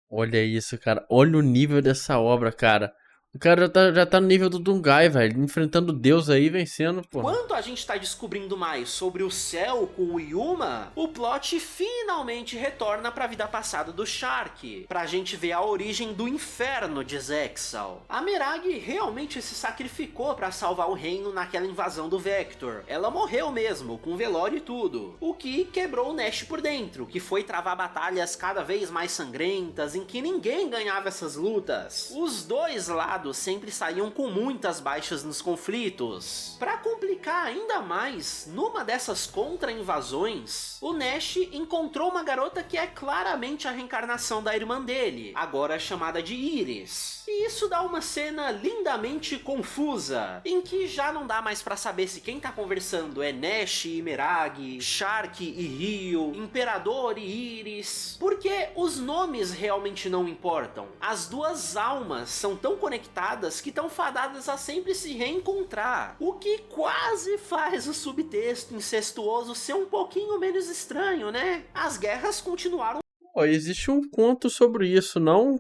Olha isso, cara. Olha o nível dessa obra, cara. O cara já tá no nível do Dungai, velho. Enfrentando Deus aí, vencendo, pô. quando a gente tá descobrindo mais sobre o céu com o Yuma, o plot finalmente retorna pra vida passada do Shark, pra gente ver a origem do inferno de Zexal. A Mirage realmente se sacrificou pra salvar o reino naquela invasão do Vector. Ela morreu mesmo, com velório e tudo, o que quebrou o Nash por dentro, que foi travar batalhas cada vez mais sangrentas, em que ninguém ganhava essas lutas. Os dois lados sempre saíam com muitas baixas nos conflitos. Pra complicar ainda mais, numa dessas contra-invasões, o Nash encontrou uma garota que é claramente a reencarnação da irmã dele, agora chamada de Iris. E isso dá uma cena lindamente confusa, em que já não dá mais pra saber se quem tá conversando é Nash e Meragi, Shark e Ryo, Imperador e Iris, porque os nomes realmente não importam. As duas almas são tão conectadas que estão fadadas a sempre se reencontrar, o que quase faz o subtexto incestuoso ser um pouquinho menos estranho, né? As guerras continuaram. Pô, existe um conto sobre isso, não?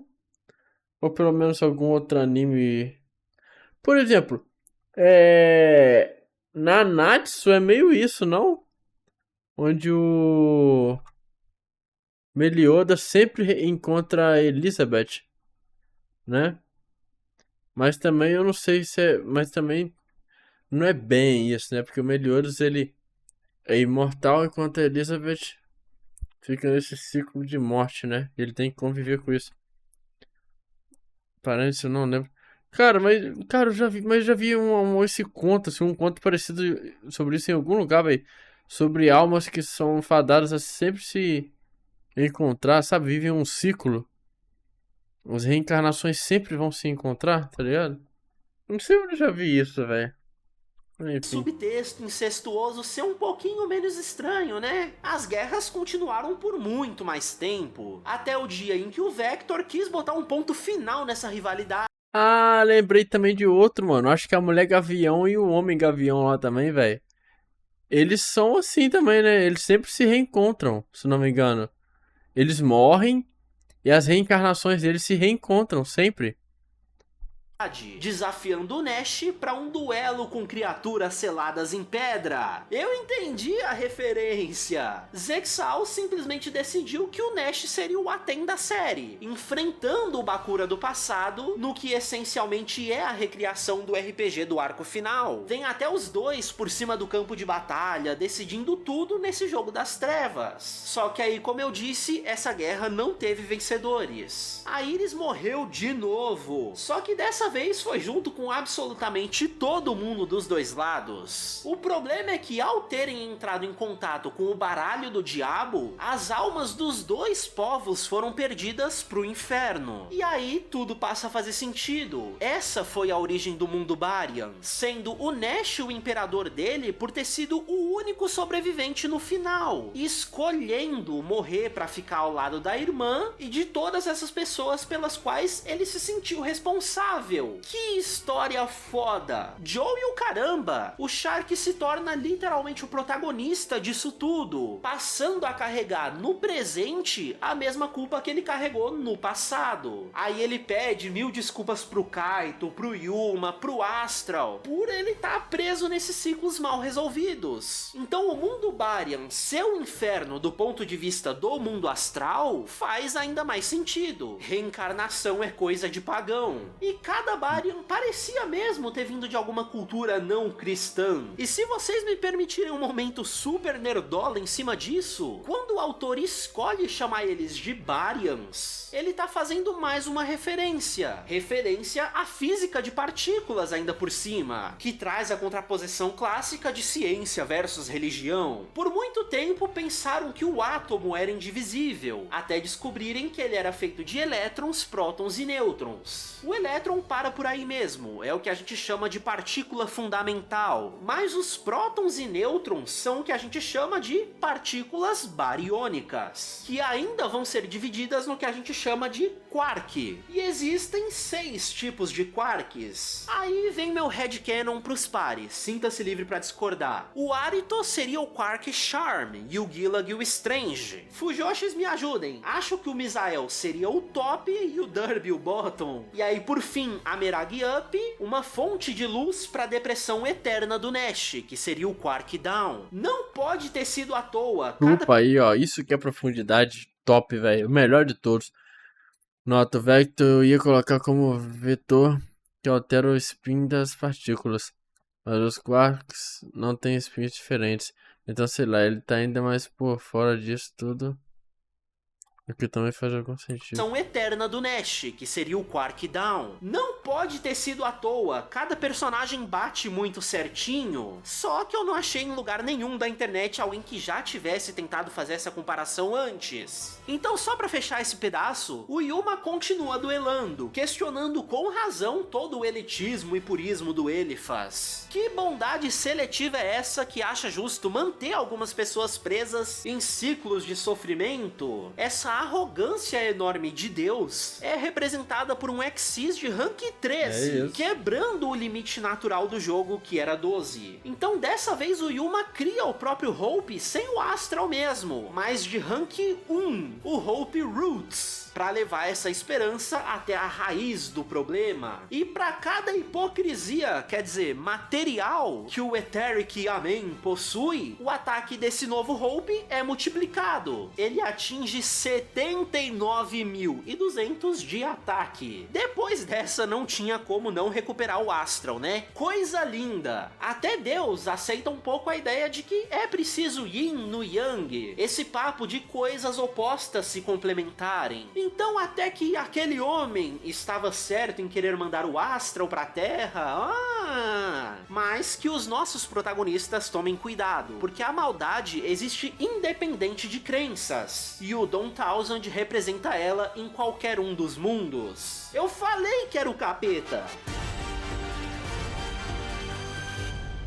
Ou pelo menos algum outro anime. Por exemplo, Nanatsu é meio isso, não? Onde o Meliodas sempre encontra a Elizabeth, né? Mas também eu não sei se é. Mas também não é bem isso, né? Porque o Meliodas ele é imortal enquanto a Elizabeth fica nesse ciclo de morte, né? Ele tem que conviver com isso. Parece, eu não lembro. Cara, eu já vi, esse conto, assim, um conto parecido sobre isso em algum lugar, velho. Sobre almas que são fadadas a sempre se encontrar, sabe? Vivem um ciclo. As reencarnações sempre vão se encontrar, tá ligado? Não sei onde eu já vi isso, velho. Enfim. Subtexto incestuoso ser um pouquinho menos estranho, né? As guerras continuaram por muito mais tempo, até o dia em que o Vector quis botar um ponto final nessa rivalidade. Ah, lembrei também de outro, mano. Acho que a mulher gavião e o homem gavião lá também, velho. Eles são assim também, né? Eles sempre se reencontram, se não me engano. Eles morrem e as reencarnações deles se reencontram sempre. desafiando o Nash para um duelo com criaturas seladas em pedra. Eu entendi a referência. Zexal simplesmente decidiu que o Nash seria o Aten da série, enfrentando o Bakura do passado no que essencialmente é a recriação do RPG do arco final. Tem até os dois por cima do campo de batalha, decidindo tudo nesse jogo das trevas. Só que aí, como eu disse, essa guerra não teve vencedores. A Iris morreu de novo, só que dessa vez foi junto com absolutamente todo mundo dos dois lados. O problema é que ao terem entrado em contato com o baralho do diabo, as almas dos dois povos foram perdidas pro inferno. E aí tudo passa a fazer sentido. Essa foi a origem do mundo Barian, sendo o Nash o imperador dele por ter sido o único sobrevivente no final, escolhendo morrer para ficar ao lado da irmã e de todas essas pessoas pelas quais ele se sentiu responsável. Que história foda! Joe e o caramba! O Shark se torna literalmente o protagonista disso tudo, passando a carregar no presente a mesma culpa que ele carregou no passado. Aí ele pede 1000 desculpas pro Kaito, pro Yuma, pro Astral, por ele estar preso nesses ciclos mal resolvidos. Então o mundo Barian ser o inferno do ponto de vista do mundo astral faz ainda mais sentido. Reencarnação é coisa de pagão. E cada Barian parecia mesmo ter vindo de alguma cultura não cristã. E se vocês me permitirem um momento super nerdola em cima disso, quando o autor escolhe chamar eles de Barians, ele tá fazendo mais uma referência à física de partículas ainda por cima, que traz a contraposição clássica de ciência versus religião. Por muito tempo pensaram que o átomo era indivisível, até descobrirem que ele era feito de elétrons, prótons e nêutrons. O elétron para por aí mesmo, é o que a gente chama de partícula fundamental, mas os prótons e nêutrons são o que a gente chama de partículas bariônicas, que ainda vão ser divididas no que a gente chama de quark. E existem 6 tipos de quarks. Aí vem meu headcanon pros pares, sinta-se livre pra discordar. O Arito seria o quark Charm, e o Gillag o Strange. Fujoshis me ajudem, acho que o Misael seria o top e o Derby o bottom. E aí por fim, a Meragi Up, uma fonte de luz pra depressão eterna do Nash, que seria o quark Down. Não pode ter sido à toa. Opa, aí ó, isso que é profundidade top, velho, o melhor de todos. Nota, o vector ia colocar como vetor que altera o spin das partículas, mas os quarks não têm spins diferentes, então sei lá, ele tá ainda mais por fora disso tudo, o que também faz algum sentido. São eterna do Nash, que seria o Quark Down. Não pode ter sido à toa, cada personagem bate muito certinho, só que eu não achei em lugar nenhum da internet alguém que já tivesse tentado fazer essa comparação antes. Então só pra fechar esse pedaço, o Yuma continua duelando, questionando com razão todo o elitismo e purismo do Eliphas. Que bondade seletiva é essa que acha justo manter algumas pessoas presas em ciclos de sofrimento? Essa arrogância enorme de Deus é representada por um Exis de rank 13, quebrando o limite natural do jogo, que era 12. Então dessa vez o Yuma cria o próprio Hope sem o Astral mesmo, mas de rank 1, o Hope Roots, para levar essa esperança até a raiz do problema. E para cada hipocrisia, quer dizer, material, que o Etheric Amen possui, o ataque desse novo Hope é multiplicado. Ele atinge 79.200 de ataque. Depois dessa não tinha como não recuperar o Astral, né? Coisa linda. Até Deus aceita um pouco a ideia de que é preciso Yin no Yang, esse papo de coisas opostas se complementarem. Então até que aquele homem estava certo em querer mandar o Astral pra Terra, mas que os nossos protagonistas tomem cuidado, porque a maldade existe independente de crenças, e o Don Thousand representa ela em qualquer um dos mundos. Eu falei que era o capeta!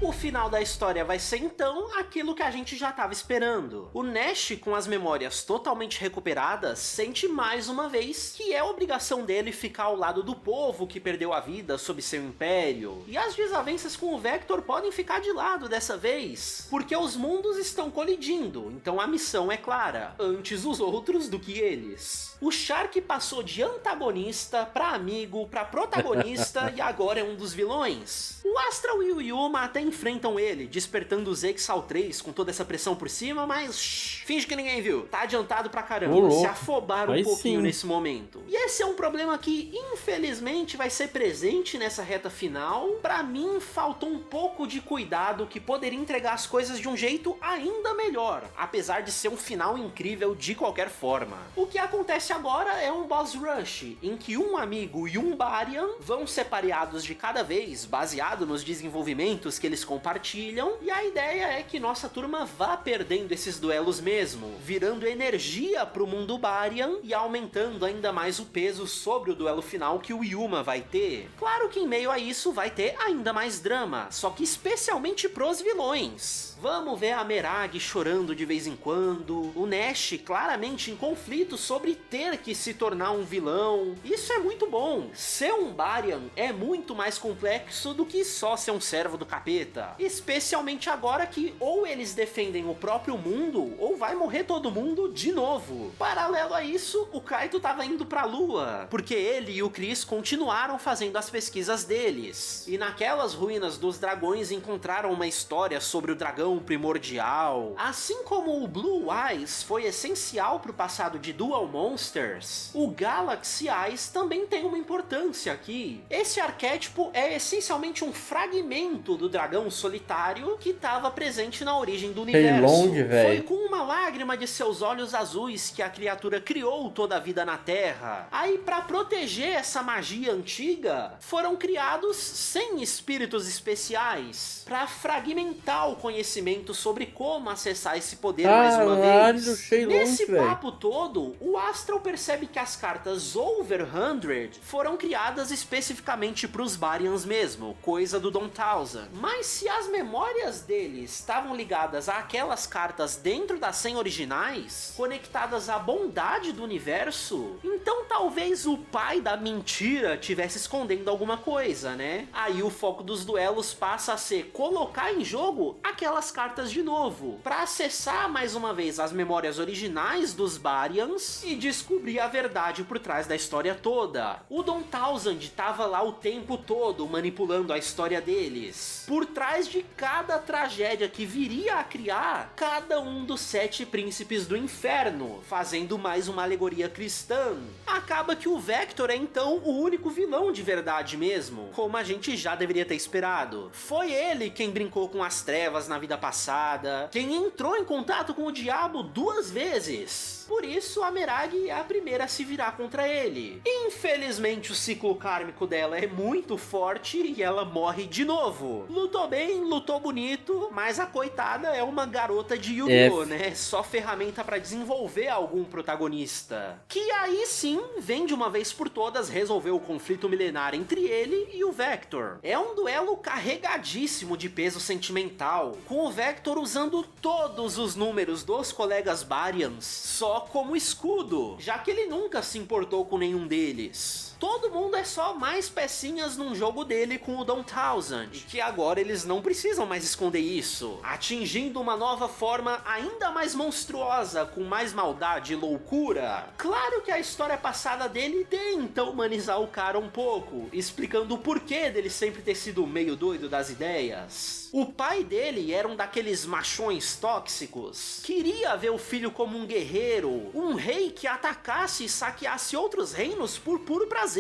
O final da história vai ser então aquilo que a gente já estava esperando. O Nash, com as memórias totalmente recuperadas, sente mais uma vez que é obrigação dele ficar ao lado do povo que perdeu a vida sob seu império. E as desavenças com o Vector podem ficar de lado dessa vez, porque os mundos estão colidindo, então a missão é clara: antes os outros do que eles. O Shark passou de antagonista pra amigo, pra protagonista e agora é um dos vilões. O Astral e o Yuma até enfrentam ele, despertando os Exal 3 com toda essa pressão por cima, mas finge que ninguém viu. Tá adiantado pra caramba, se afobaram um pouquinho nesse momento. E esse é um problema que, infelizmente, vai ser presente nessa reta final. Pra mim, faltou um pouco de cuidado que poderia entregar as coisas de um jeito ainda melhor, apesar de ser um final incrível de qualquer forma. O que acontece agora é um boss rush, em que um amigo e um Barian vão separados de cada vez, baseado nos desenvolvimentos que eles compartilham, e a ideia é que nossa turma vá perdendo esses duelos mesmo, virando energia pro mundo Barian e aumentando ainda mais o peso sobre o duelo final que o Yuma vai ter. Claro que em meio a isso vai ter ainda mais drama, só que especialmente pros vilões. Vamos ver a Merag chorando de vez em quando, o Nash claramente em conflito sobre ter que se tornar um vilão. Isso é muito bom. Ser um Barian é muito mais complexo do que só ser um servo do capeta. Especialmente agora que ou eles defendem o próprio mundo, ou vai morrer todo mundo de novo. Paralelo a isso, o Kaito tava indo pra Lua, porque ele e o Chris continuaram fazendo as pesquisas deles. E naquelas ruínas dos dragões encontraram uma história sobre o dragão primordial. Assim como o Blue Eyes foi essencial pro passado de Dual Monsters, o Galaxy Eyes também tem uma importância aqui. Esse arquétipo é essencialmente um fragmento do dragão solitário que estava presente na origem do universo. Foi com uma lágrima de seus olhos azuis que a criatura criou toda a vida na Terra. Aí, para proteger essa magia antiga, foram criados 100 espíritos especiais para fragmentar o conhecimento sobre como acessar esse poder mais uma vez. Nesse papo todo, o Astral percebe que as cartas Over 100 foram criadas especificamente para os Barians mesmo, coisa do Dawn Thousand. Mas se as memórias deles estavam ligadas àquelas cartas dentro das 100 originais, conectadas à bondade do universo, então talvez o pai da mentira tivesse escondendo alguma coisa, né? Aí o foco dos duelos passa a ser colocar em jogo aquelas cartas de novo, para acessar mais uma vez as memórias originais dos Barians e descobrir a verdade por trás da história toda. O Dawn Thousand tava lá o tempo todo manipulando a história deles. Por trás de cada tragédia que viria a criar, cada um dos 7 príncipes do inferno, fazendo mais uma alegoria cristã. Acaba que o Vector é então o único vilão de verdade mesmo, como a gente já deveria ter esperado. Foi ele quem brincou com as trevas na vida passada, quem entrou em contato com o diabo 2 vezes. Por isso a Merag é a primeira a se virar contra ele. Infelizmente o ciclo kármico dela é muito forte e ela morre de novo. Lutou bem, lutou bonito, mas a coitada é uma garota de Yu-Gi-Oh, né? Só ferramenta pra desenvolver algum protagonista. Que aí sim, vem de uma vez por todas resolver o conflito milenar entre ele e o Vector. É um duelo carregadíssimo de peso sentimental, com o Vector usando todos os números dos colegas Barians só como escudo, já que ele nunca se importou com nenhum deles. Todo mundo é só mais pecinhas num jogo dele com o Dawn Thousand, e que agora eles não precisam mais esconder isso, atingindo uma nova forma ainda mais monstruosa, com mais maldade e loucura. Claro que a história passada dele tenta humanizar o cara um pouco, explicando o porquê dele sempre ter sido meio doido das ideias. O pai dele era um daqueles machões tóxicos, queria ver o filho como um guerreiro, um rei que atacasse e saqueasse outros reinos por puro prazer.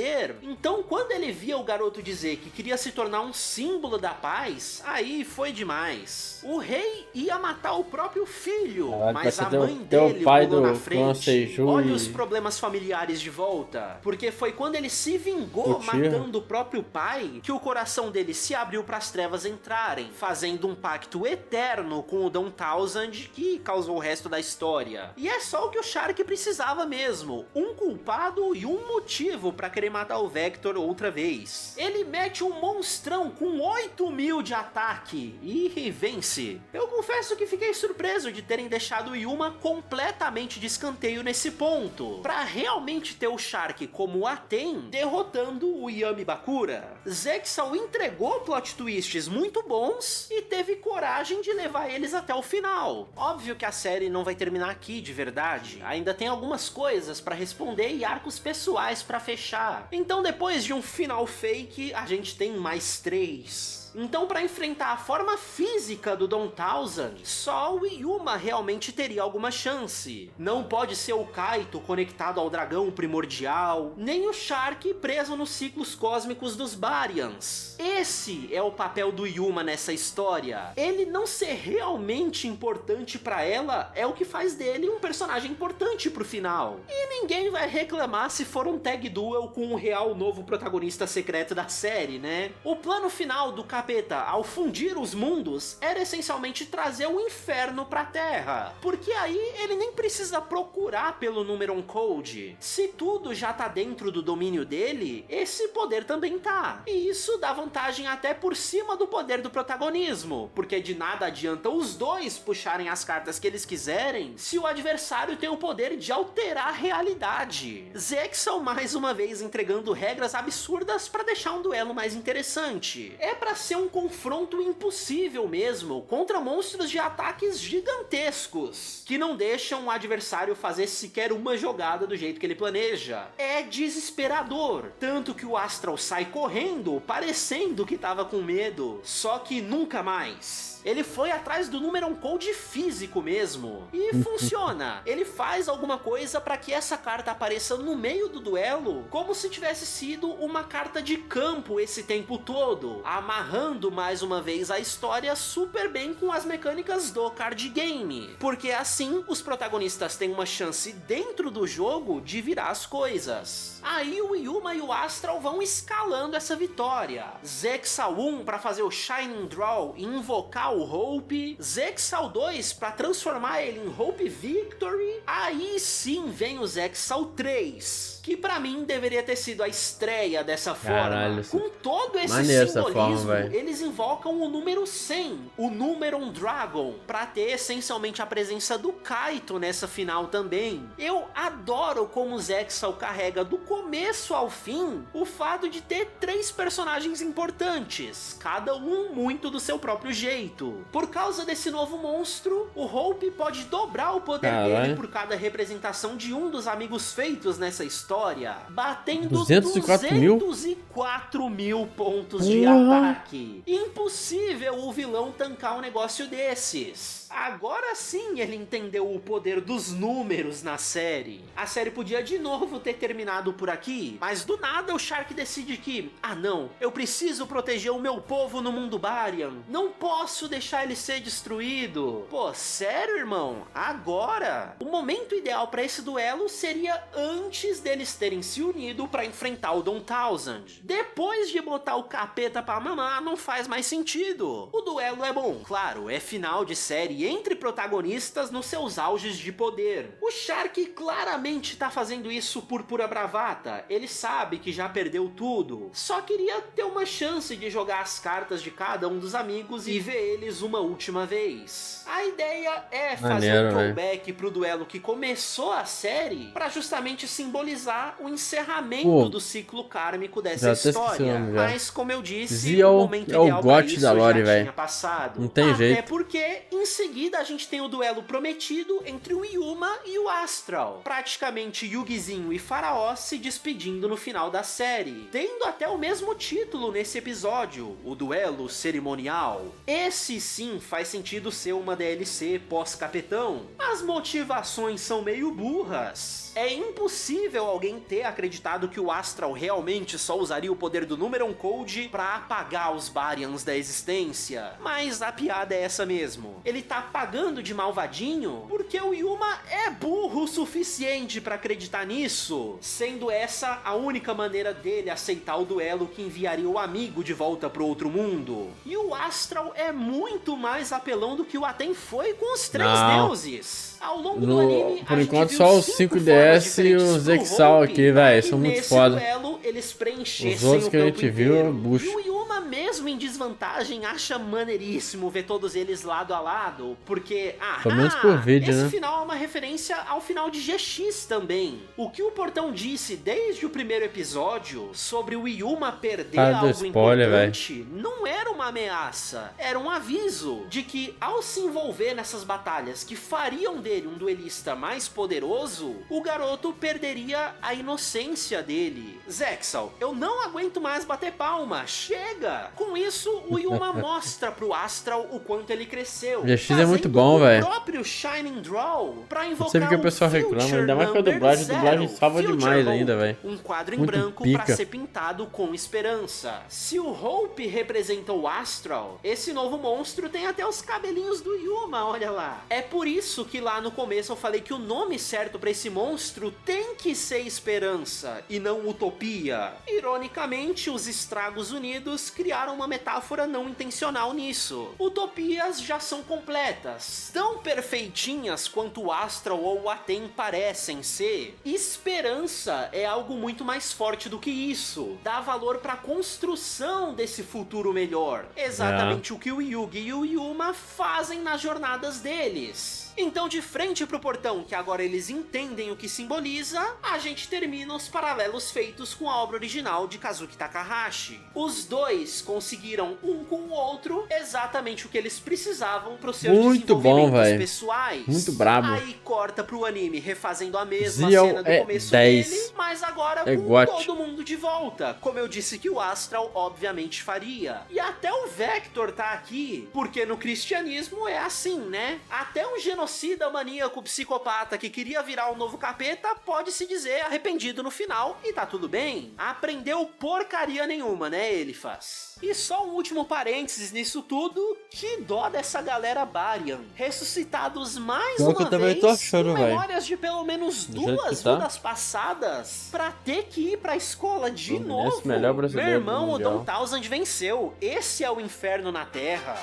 Então quando ele via o garoto dizer que queria se tornar um símbolo da paz, aí foi demais. O rei ia matar o próprio filho, mas a mãe dele pulou na frente. Olha os problemas familiares de volta, porque foi quando ele se vingou matando o próprio pai que o coração dele se abriu para as trevas entrarem, fazendo um pacto eterno com o Dawn Thousand que causou o resto da história. E é só o que o Shark precisava mesmo, um culpado e um motivo para querer matar o Vector outra vez. Ele mete um monstrão com 8.000 de ataque e vence. Eu confesso que fiquei surpreso de terem deixado o Yuma completamente de escanteio nesse ponto, pra realmente ter o Shark como Aten derrotando o Yami Bakura. Zexal entregou plot twists muito bons e teve coragem de levar eles até o final. Óbvio que a série não vai terminar aqui de verdade, ainda tem algumas coisas pra responder e arcos pessoais pra fechar. Então depois de um final fake, a gente tem mais 3. Então, para enfrentar a forma física do Don Thousand, só o Yuma realmente teria alguma chance. Não pode ser o Kaito conectado ao dragão primordial, nem o Shark preso nos ciclos cósmicos dos Baryons. Esse é o papel do Yuma nessa história. Ele não ser realmente importante para ela é o que faz dele um personagem importante pro final. E ninguém vai reclamar se for um tag duel com um real novo protagonista secreto da série, né? O plano final do Capeta, ao fundir os mundos, era essencialmente trazer o inferno pra Terra, porque aí ele nem precisa procurar pelo Numeron Code. Se tudo já tá dentro do domínio dele, esse poder também tá. E isso dá vantagem até por cima do poder do protagonismo, porque de nada adianta os dois puxarem as cartas que eles quiserem se o adversário tem o poder de alterar a realidade. Zexal mais uma vez entregando regras absurdas pra deixar um duelo mais interessante. É pra ser um confronto impossível mesmo, contra monstros de ataques gigantescos, que não deixam o adversário fazer sequer uma jogada do jeito que ele planeja. É desesperador, tanto que o Astral sai correndo, parecendo que tava com medo, só que nunca mais. Ele foi atrás do Numeron Code físico mesmo. E funciona. Ele faz alguma coisa para que essa carta apareça no meio do duelo, como se tivesse sido uma carta de campo esse tempo todo, amarrando mais uma vez a história super bem com as mecânicas do card game. Porque assim, os protagonistas têm uma chance dentro do jogo de virar as coisas. Aí o Yuma e o Astral vão escalando essa vitória. Zexal 1 para fazer o Shining Draw e invocar o Hope, Zexal 2 para transformar ele em Hope Victory, aí sim vem o Zexal 3, que pra mim deveria ter sido a estreia dessa forma. Caralho, com todo esse simbolismo, forma, eles invocam o número 100, o Numeron Dragon, pra ter essencialmente a presença do Kaito nessa final também. Eu adoro como o Zexal carrega do começo ao fim o fato de ter 3 personagens importantes, cada um muito do seu próprio jeito. Por causa desse novo monstro, o Hope pode dobrar o poder dele por cada representação de um dos amigos feitos nessa história, batendo 204 mil pontos de ataque. Impossível o vilão tancar um negócio desses. Agora sim ele entendeu o poder dos números na série. A série podia de novo ter terminado por aqui, mas do nada o Shark decide que, ah não, eu preciso proteger o meu povo no mundo Baryon, não posso deixar ele ser destruído. Pô, sério, irmão? Agora? O momento ideal pra esse duelo seria antes deles terem se unido pra enfrentar o Don Thousand. Depois de botar o capeta pra mamar, não faz mais sentido. O duelo é bom, claro, é final de série entre protagonistas nos seus auges de poder. O Shark claramente tá fazendo isso por pura bravata, ele sabe que já perdeu tudo, só queria ter uma chance de jogar as cartas de cada um dos amigos e ver eles uma última vez. A ideia é fazer um throwback pro duelo que começou a série, pra justamente simbolizar o encerramento do ciclo kármico dessa história. Mas como eu disse, o momento ideal pra isso já tinha passado. Não tem jeito. Até porque em seguida a gente tem o duelo prometido entre o Yuma e o Astral. Praticamente Yugizinho e Faraó se despedindo no final da série, tendo até o mesmo título nesse episódio, o duelo cerimonial. Esse sim faz sentido ser uma DLC pós-capetão. As motivações são meio burras. É impossível alguém ter acreditado que o Astral realmente só usaria o poder do Numeron Code pra apagar os Baryons da existência. Mas a piada é essa mesmo. Ele tá pagando de malvadinho porque o Yuma é burro o suficiente pra acreditar nisso, sendo essa a única maneira dele aceitar o duelo que enviaria o amigo de volta pro outro mundo. E o Astral é muito mais apelão do que o Aten foi com os 3 deuses. Ao longo do anime, por enquanto só os 5DS e o Zexal aqui, velho, são muito foda. Duelo, eles Os preenchessem outros o que a campo gente viu é inteiro. bucho. E o Yuma, mesmo em desvantagem, acha maneiríssimo ver todos eles lado a lado, porque, Pelo menos por vídeo, esse né? final é uma referência ao final de GX também. O que o Portão disse desde o primeiro episódio sobre o Yuma perder Cara do algo spoiler, importante não era uma ameaça, era um aviso de que ao se envolver nessas batalhas que fariam dele um duelista mais poderoso, o garoto perderia a inocência dele. Zexal, eu não aguento mais bater palma, chega! Com isso, o Yuma mostra pro Astral o quanto ele cresceu. GX é muito bom, velho. O próprio Shining Draw pra Não invocar sei porque o pessoal reclama, ainda mais com a dublagem. A dublagem salva demais ainda, velho. Um quadro em Muito branco pica. pra ser pintado com esperança. Se o Hope representa o Astral, esse novo monstro tem até os cabelinhos do Yuma, olha lá. É por isso que lá no começo eu falei que o nome certo pra esse monstro tem que ser Esperança e não Utopia. Ironicamente, os Estragos Unidos criaram uma metáfora não intencional nisso. Utopias já são completas, tão perfeitinhas quanto o Astral ou o Aten parecem ser. Esperança é algo muito mais forte do que isso. Dá valor pra construção desse futuro melhor. Exatamente o que o Yugi e o Yuma fazem nas jornadas deles. Então, de frente pro portão, que agora eles entendem o que simboliza, a gente termina os paralelos feitos com a obra original de Kazuki Takahashi. Os dois conseguiram, um com o outro, exatamente o que eles precisavam pros seus Muito bom, desenvolvimentos véi. pessoais. Muito brabo. Aí corta pro anime refazendo a mesma Zio cena do é começo 10. dele, mas agora É com gote. todo mundo de volta, como eu disse que o Astral obviamente faria. E até o Vector tá aqui, porque no cristianismo é assim, né? Até um genocida maníaco psicopata que queria virar um novo capeta pode se dizer arrependido no final e tá tudo bem. Aprendeu porcaria nenhuma, né, Elifas? E só um último parênteses nisso tudo, que dó dessa galera Barian, ressuscitados mais Pior que uma eu também vez, tô achando, com véi. memórias de pelo menos Do jeito duas que tá. vidas passadas, pra ter que ir pra escola de Fluminense, novo. melhor Meu brasileiro do irmão, o Mundial. Don Townsend venceu. Esse é o inferno na Terra.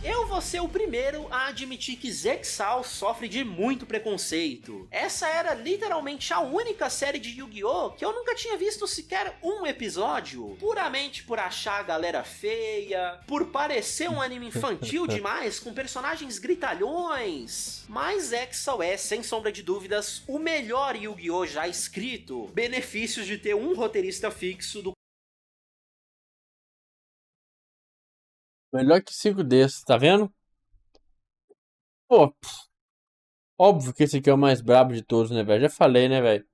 Eu vou ser o primeiro a admitir que Zexal sofre de muito preconceito. Essa era literalmente a única série de Yu-Gi-Oh! Que eu nunca tinha visto sequer um episódio. Puramente por achar a galera feia, por parecer um anime infantil demais, com personagens gritalhões. Mas Zexal é, sem sombra de dúvidas, o melhor Yu-Gi-Oh! Já escrito. Benefícios de ter um roteirista fixo do Melhor que 5 desses, tá vendo? Pô, óbvio que esse aqui é o mais brabo de todos, né, velho? Já falei, né, velho?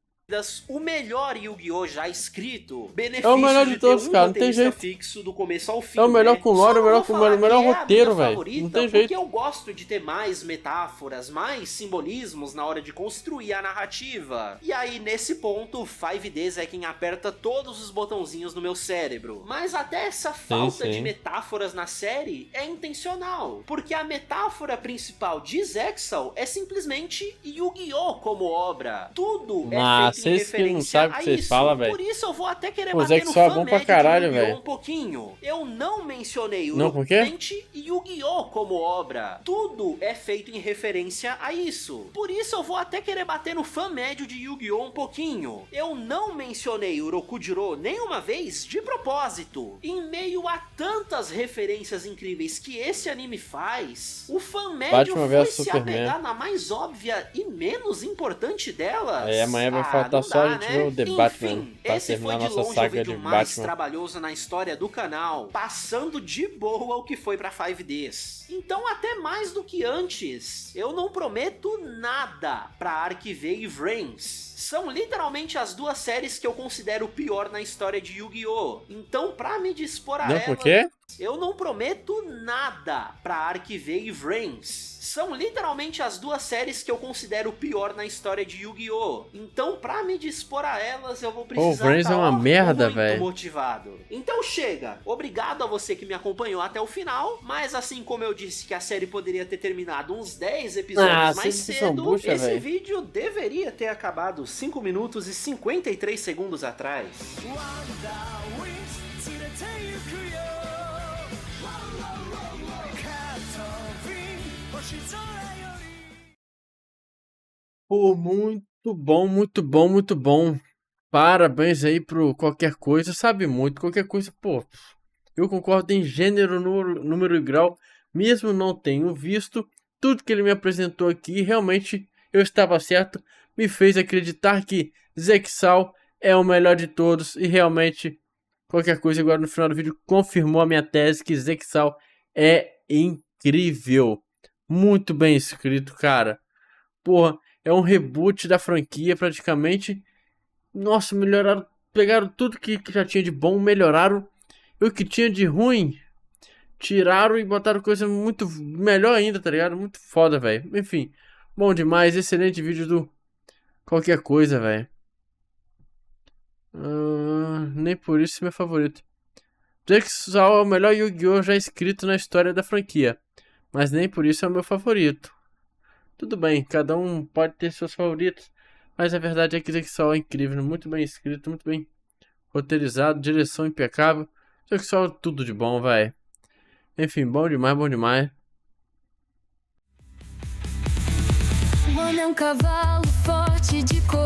o melhor Yu-Gi-Oh! Já escrito. É o melhor de Benefício todos, ter um cara, não tem roteirista jeito. fixo do começo ao fim. É o melhor né? com Só lore, não o melhor vou com falar o melhor que é a roteiro, minha velho. favorita, Não tem porque jeito. eu gosto de ter mais metáforas, mais simbolismos na hora de construir a narrativa. E aí, nesse ponto, 5Ds é quem aperta todos os botãozinhos no meu cérebro. Mas até essa falta sim. de metáforas na série é intencional, porque a metáfora principal de Zexal é simplesmente Yu-Gi-Oh! Como obra. Tudo é feito em Vocês que não referência sabem o a que vocês isso. falam, velho. Por isso eu vou até querer Pô, bater no Zexal é fã bom pra médio caralho, de Yu-Gi-Oh! velho. Um pouquinho. Eu não mencionei Não, por quê? urgentemente Yu-Gi-Oh! Como obra. Tudo é feito em referência a isso. Por isso eu vou até querer bater no fã médio de Yu-Gi-Oh! Um pouquinho. Eu não mencionei Urokujiro nenhuma vez de propósito. Em meio a tantas referências incríveis que esse anime faz, o fã médio Batman foi vs se Superman. apegar na mais óbvia e menos importante delas. Aí amanhã vai Ah, faltar não só dá, a gente né? ver o The Enfim, Batman pra esse foi terminar de nossa longe o saga de vídeo mais Batman. trabalhoso na história do canal, passando de boa o que foi pra 5Ds. Então, até mais do que antes, eu não prometo nada pra Arquive e Vrains. São literalmente as duas séries que eu considero pior na história de Yu-Gi-Oh! Então, pra me dispor a Não, elas, por quê? eu não prometo nada pra Arquive e Vrains. São literalmente as duas séries que eu considero pior na história de Yu-Gi-Oh! Então, pra me dispor a elas, eu vou precisar Vrains é uma merda, muito velho. motivado. Então chega. Obrigado a você que me acompanhou até o final, mas assim como eu disse que a série poderia ter terminado uns 10 episódios mais vocês são cedo, bucha, esse véi. vídeo deveria ter acabado 5 minutos e 53 segundos atrás. Por muito Muito bom, muito bom, muito bom. Parabéns aí pro qualquer coisa, sabe muito, qualquer coisa, pô. Eu concordo em gênero, número e grau, mesmo não tenho visto tudo que ele me apresentou aqui, realmente eu estava certo, me fez acreditar que Zexal é o melhor de todos e realmente qualquer coisa agora no final do vídeo confirmou a minha tese que Zexal é incrível. Muito bem escrito, cara. Porra, é um reboot da franquia praticamente. Nossa, melhoraram, pegaram tudo que já tinha de bom, melhoraram. E o que tinha de ruim, tiraram e botaram coisa muito melhor ainda, tá ligado? Muito foda, velho. Enfim, bom demais, excelente vídeo do qualquer coisa, velho. Nem por isso é meu favorito. Jigsaw é o melhor Yu-Gi-Oh! Já escrito na história da franquia, mas nem por isso é o meu favorito. Tudo bem, cada um pode ter seus favoritos, mas a verdade é que Jigsaw é incrível, muito bem escrito, muito bem roteirizado, direção impecável. Jigsaw é tudo de bom, vai. Enfim, bom demais, bom demais. O homem é um cavalo forte de cor.